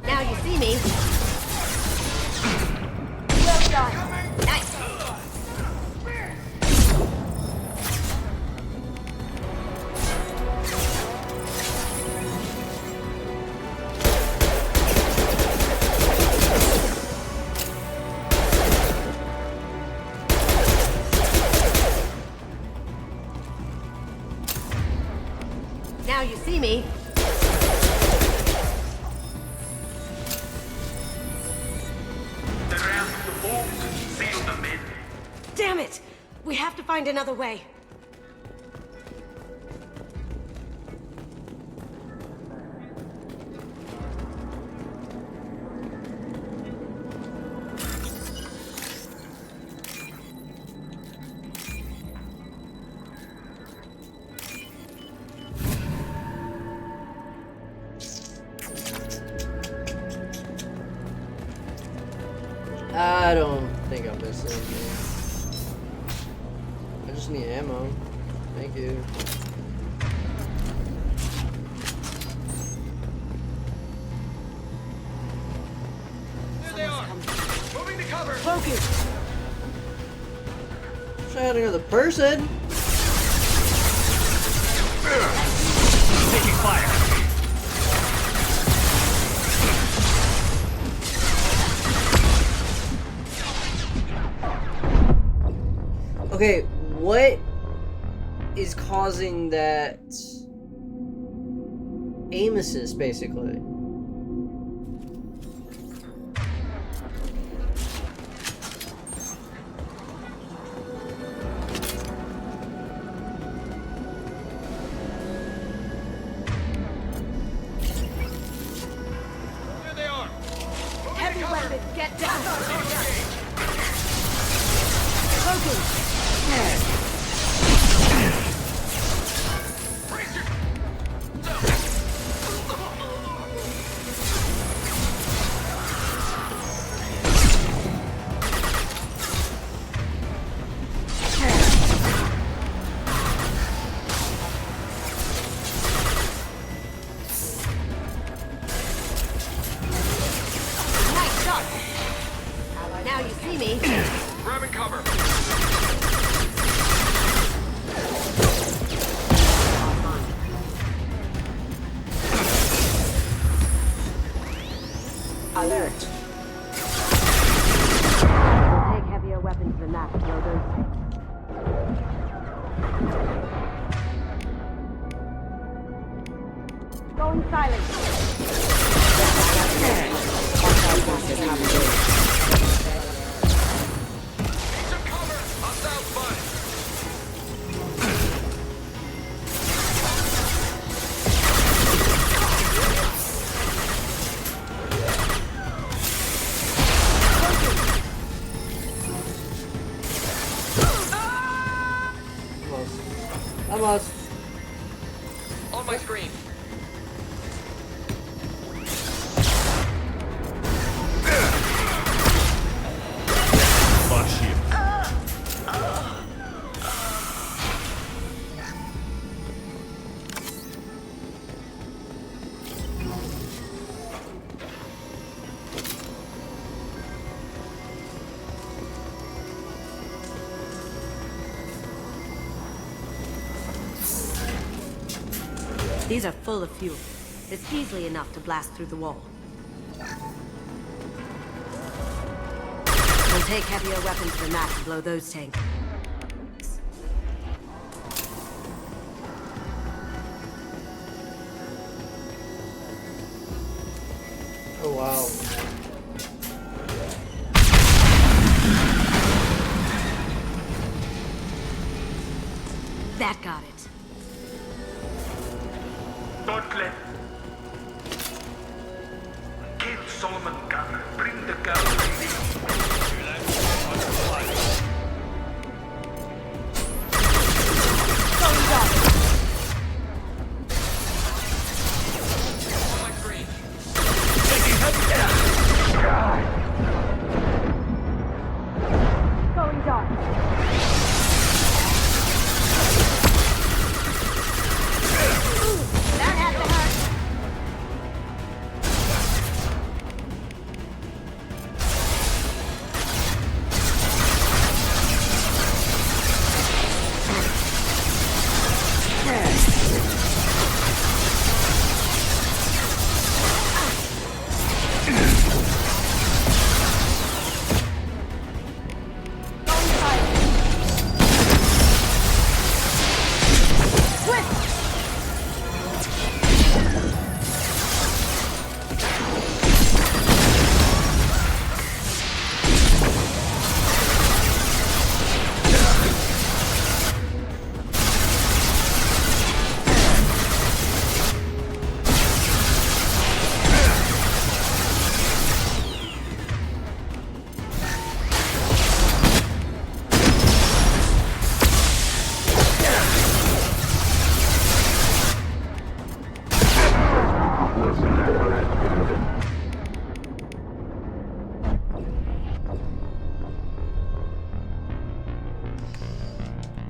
Now you see me. Well done. Nice. Now you see me. Damn it! We have to find another way. I don't think I'm missing anything. I just need ammo. Thank you. There they are! Moving to cover! Focus! Try out another person. Taking fire! Okay, what is causing that aim assist, basically? There they are! Heavy weapon, get down! Focus! Nice shot! Now you see me. Grabbing cover! Alert! We'll take heavier weapons than that to blow those things. Going silent. Need some cover! Hostile spotted! Almost. On my screen. Flash shield. These are full of fuel. It's easily enough to blast through the wall. We'll take heavier weapons than that to blow those tanks. Oh wow. That got it. Don't let... Kill Solomon Gunn. Bring the girl to me.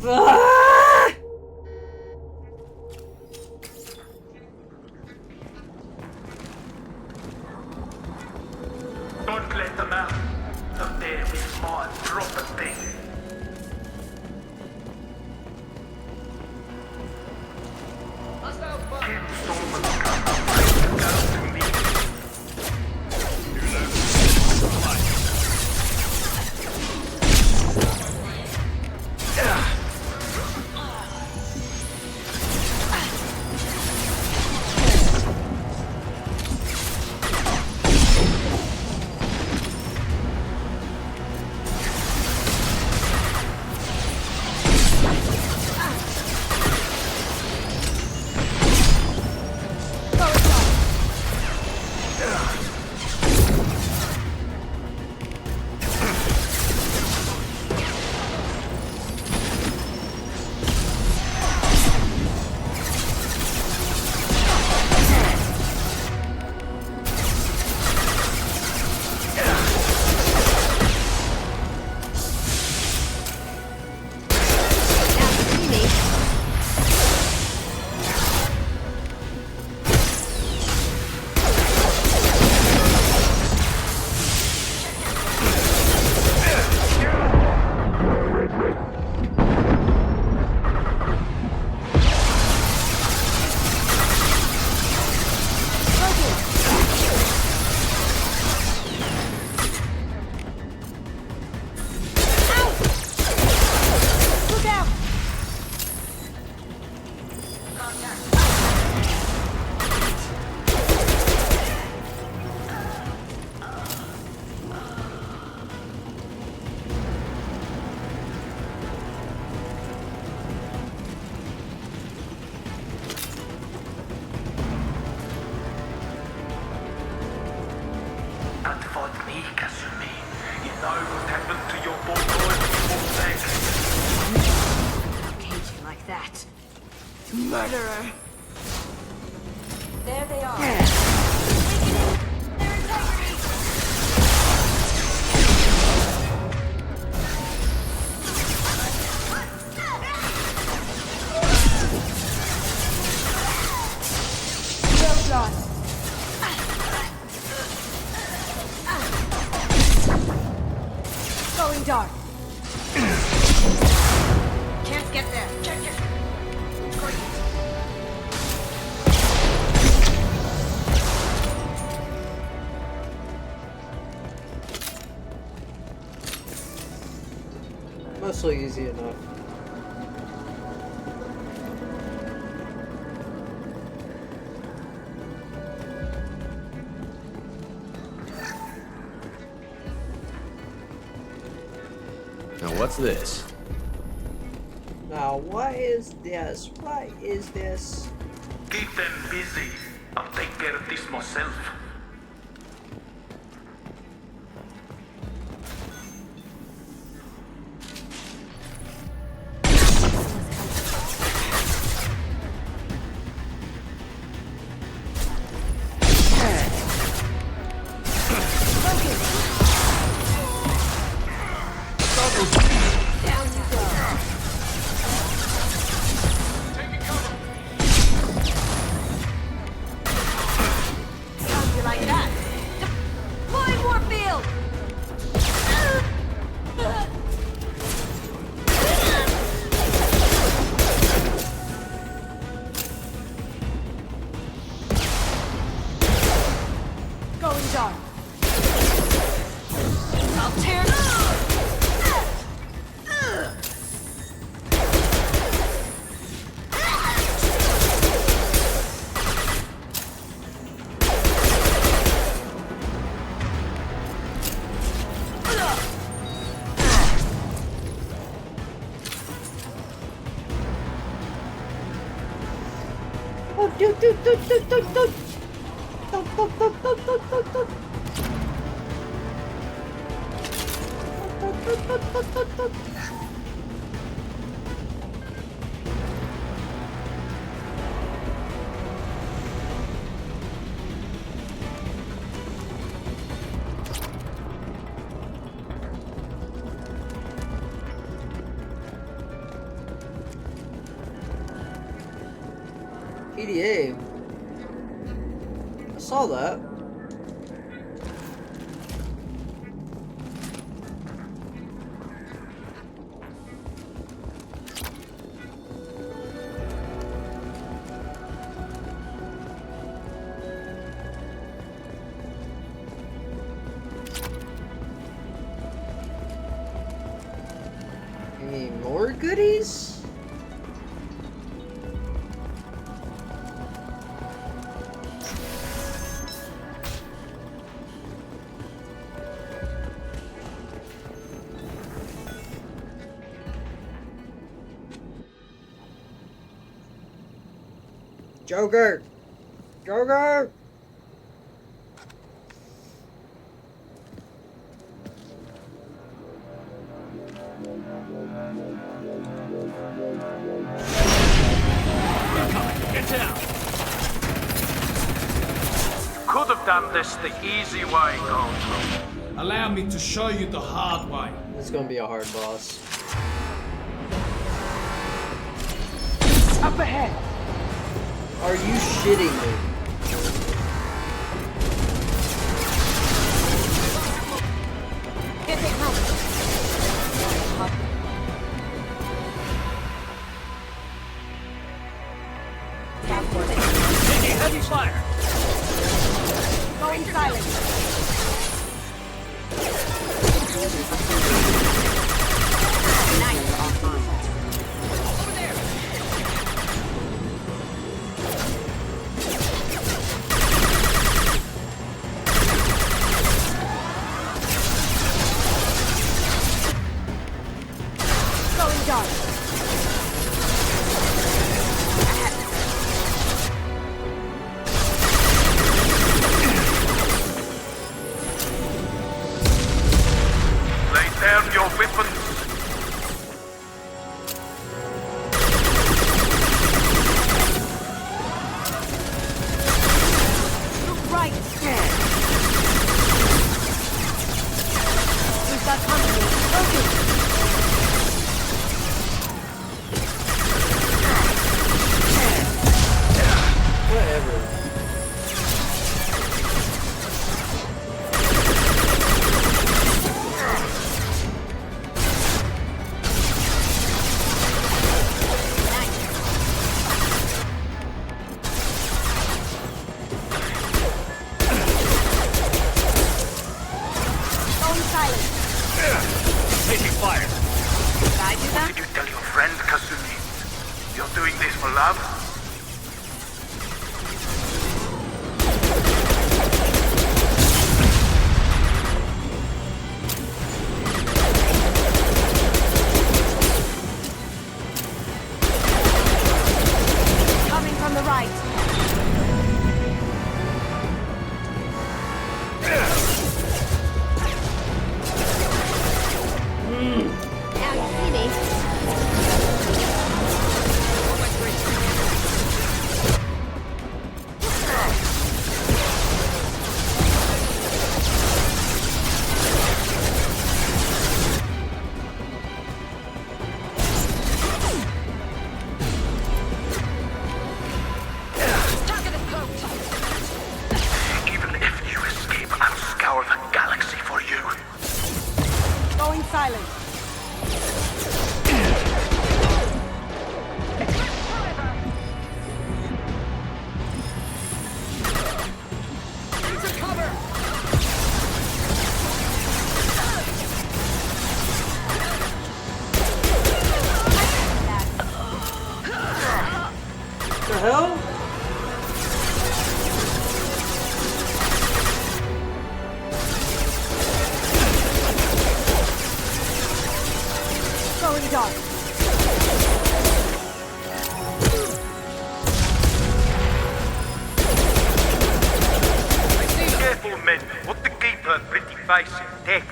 Ah! Don't let them out. Up there is my property. Don't fight me, Kasumi. You know what happened to your boy Don't cage you like that. Murderer. There they are. Weakening their integrity. Well done. Going dark. Can't get there. Check it. Great. Mostly easy enough. Now what's this? Now what is this? What is this? Keep them busy. I'll take care of this myself. PDA. I saw that. Any more goodies? Joker! Joker! Get down! Could have done this the easy way, Goto. Allow me to show you the hard way. This is gonna be a hard boss. Up ahead! Are you shitting me? Can't take help. Taking heavy fire! Going silent. Nice offline. Over there. Going dark. Lay down your weapons! Right. We've got company. Focus. Whatever. Going silent. Taking fire! Did I do that? Did you tell your friend, Kasumi? You're doing this for love? Coming from the right. Now you see me. Even if you escape, I'll scour the galaxy for you. Going silent. Into cover. What the hell? Going dark. Careful, men. What to keep her pretty face intact.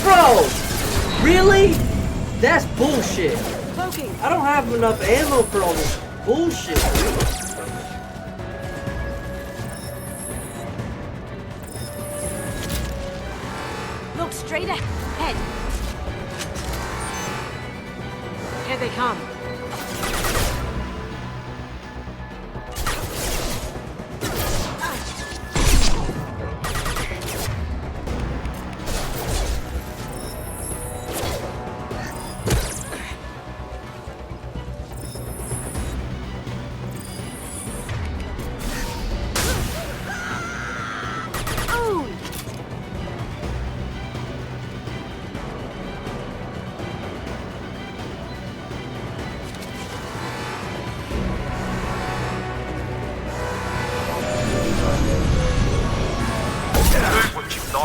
Bro! Really? That's bullshit. Cloaking. I don't have enough ammo for all this bullshit, dude. Look straight ahead. Here they come.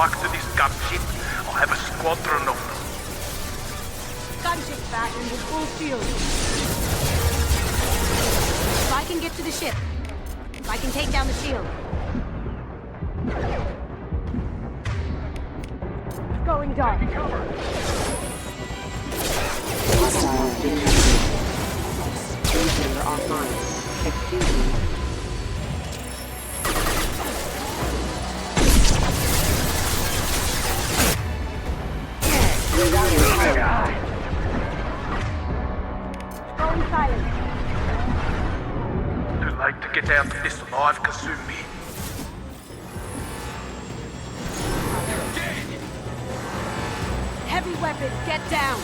To this gunship, I'll have a squadron of them. Gunship battery with full shield. If I can get to the ship, if I can take down the shield. Going dark. Hostile Inhibitor offline. Excuse me. Going silent. Too late to get out of this alive, Kasumi. Heavy weapon, get down.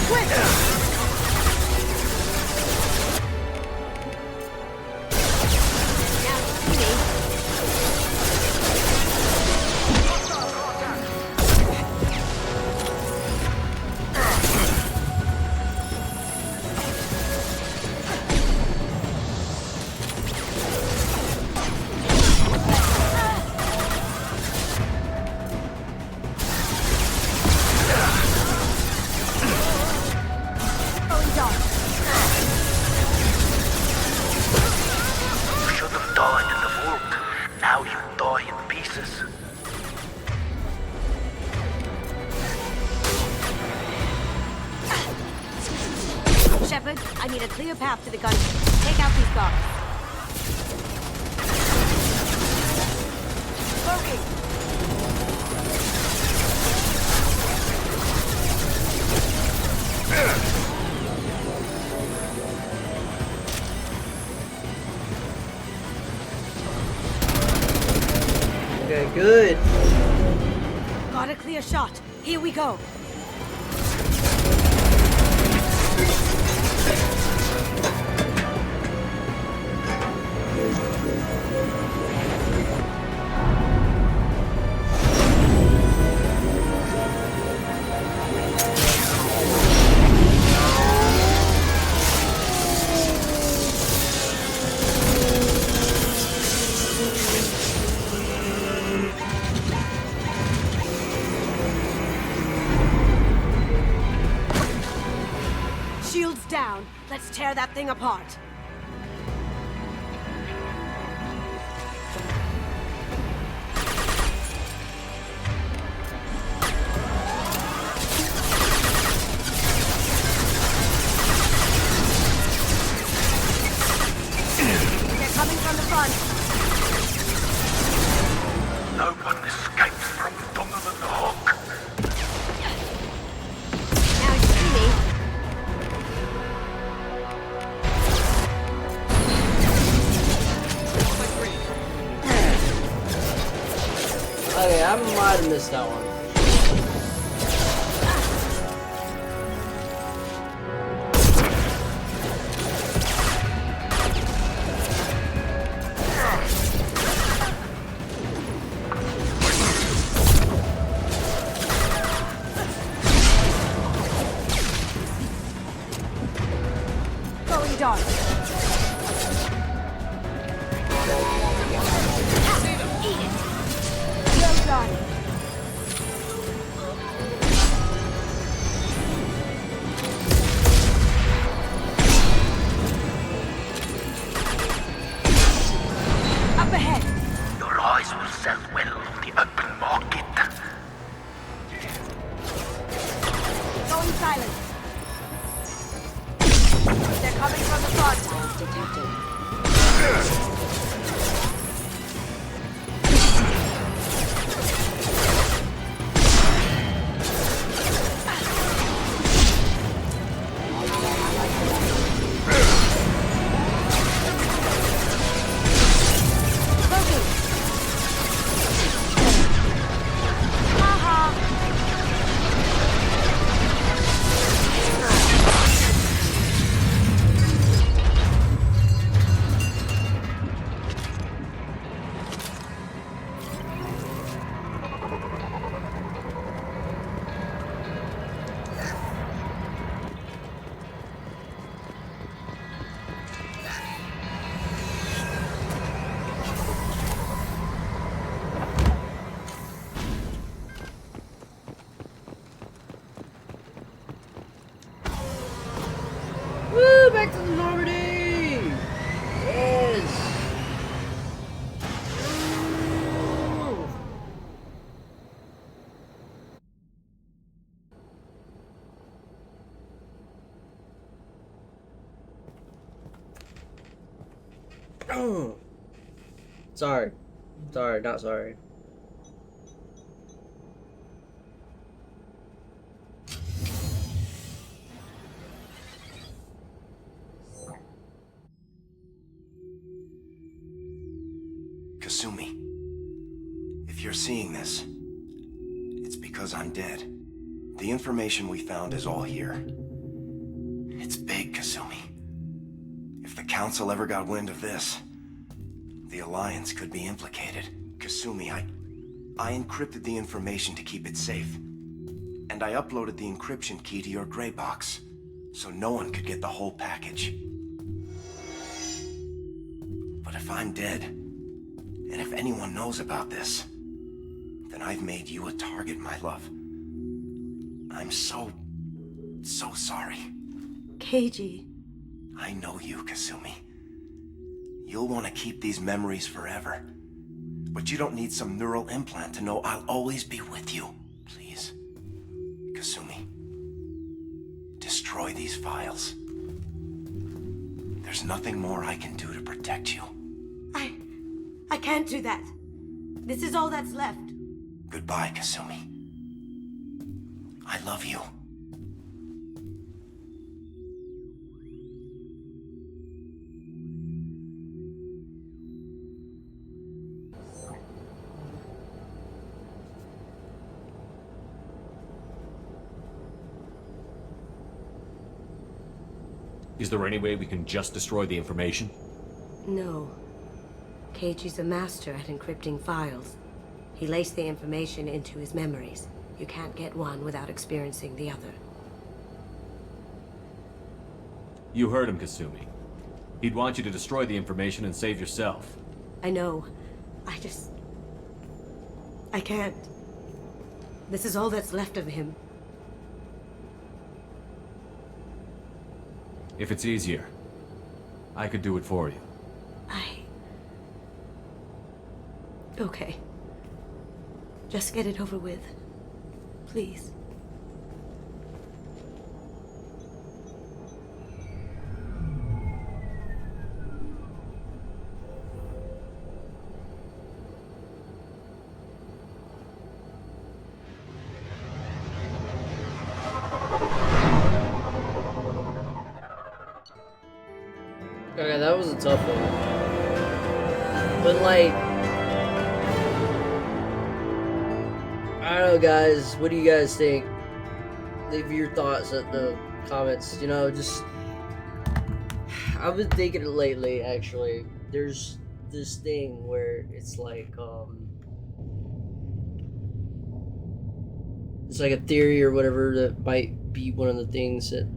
Quick! Shepard, I need a clear path to the gun. Take out these guards. Okay, good. Got a clear shot. Here we go. Shields down. Let's tear that thing apart. They're coming from the front. No one escapes from Donovan the Hawk. Now you see me. Okay, I might have missed that one. Going dark. Eat it. Well done. Up ahead. Your eyes will sell well on the open market. Going silent. They're coming from the front. detected. Sorry. Sorry, not sorry. Kasumi, if you're seeing this, it's because I'm dead. The information we found is all here. It's big, Kasumi. If the Council ever got wind of this, the Alliance could be implicated. Kasumi, I encrypted the information to keep it safe. And I uploaded the encryption key to your gray box, so no one could get the whole package. But if I'm dead, and if anyone knows about this, then I've made you a target, my love. I'm so sorry. Keiji. I know you, Kasumi. You'll want to keep these memories forever. But you don't need some neural implant to know I'll always be with you. Please. Kasumi. Destroy these files. There's nothing more I can do to protect you. I can't do that. This is all that's left. Goodbye, Kasumi. I love you. Is there any way we can just destroy the information? No. Keiji's a master at encrypting files. He laced the information into his memories. You can't get one without experiencing the other. You heard him, Kasumi. He'd want you to destroy the information and save yourself. I know. I can't. This is all that's left of him. If it's easier, I could do it for you. Okay. Just get it over with. Please. Okay, that was a tough one. But like, I don't know, guys. What do you guys think? Leave your thoughts at the comments. You know, just I've been thinking it lately. Actually, there's this thing where it's like it's like a theory or whatever that might be one of the things that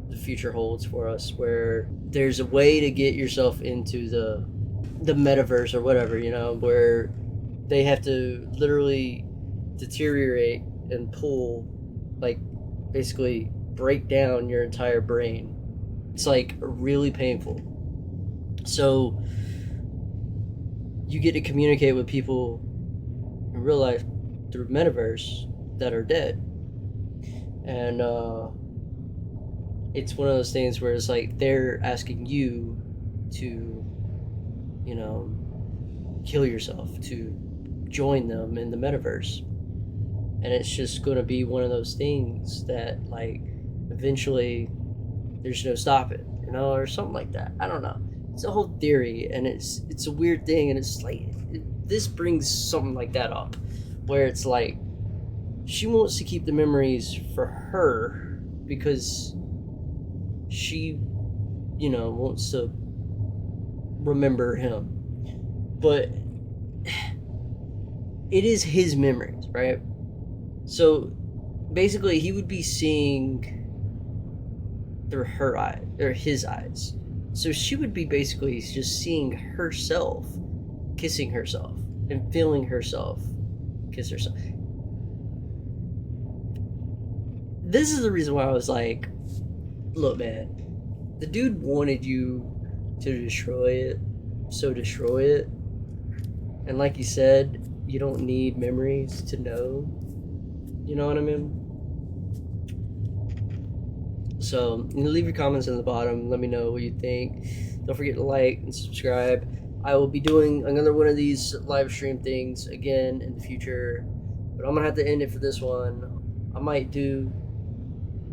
the future holds for us, where there's a way to get yourself into the metaverse or whatever, you know, where they have to literally deteriorate and pull, like, basically break down your entire brain. It's like really painful. So you get to communicate with people in real life through metaverse that are dead. And it's one of those things where it's like they're asking you to, you know, kill yourself, to join them in the metaverse. And it's just going to be one of those things that, like, eventually there's no stopping, you know, or something like that. I don't know. It's a whole theory, and it's a weird thing, and it's like, this brings something like that up, where it's like, she wants to keep the memories for her because she, you know, wants to remember him. But it is his memories, right? So basically he would be seeing through her eye, or his eyes. So she would be basically just seeing herself kissing herself and feeling herself kiss herself. This is the reason why I was like, look, man, the dude wanted you to destroy it, so destroy it. And like you said, you don't need memories to know. You know what I mean? So, you know, leave your comments in the bottom. Let me know what you think. Don't forget to like and subscribe. I will be doing another one of these live stream things again in the future, but I'm gonna have to end it for this one. I might do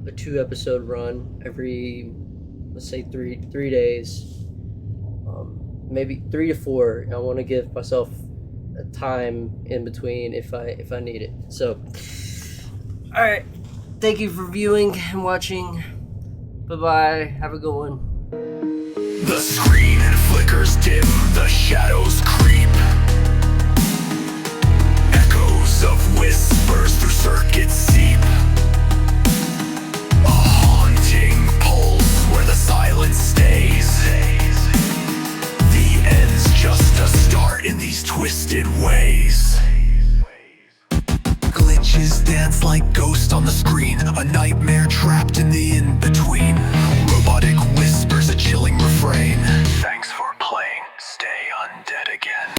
a 2-episode run every, let's say, three days, maybe 3 to 4. I want to give myself a time in between if I need it. So, all right, thank you for viewing and watching. Bye bye. Have a good one. The screen flickers dim, the shadows creep. Echoes of whispers through circuits seep. A haunting pulse where the silence stays. The end's just a start in these twisted ways. Glitches dance like ghosts on the screen, a nightmare trapped in the in-between.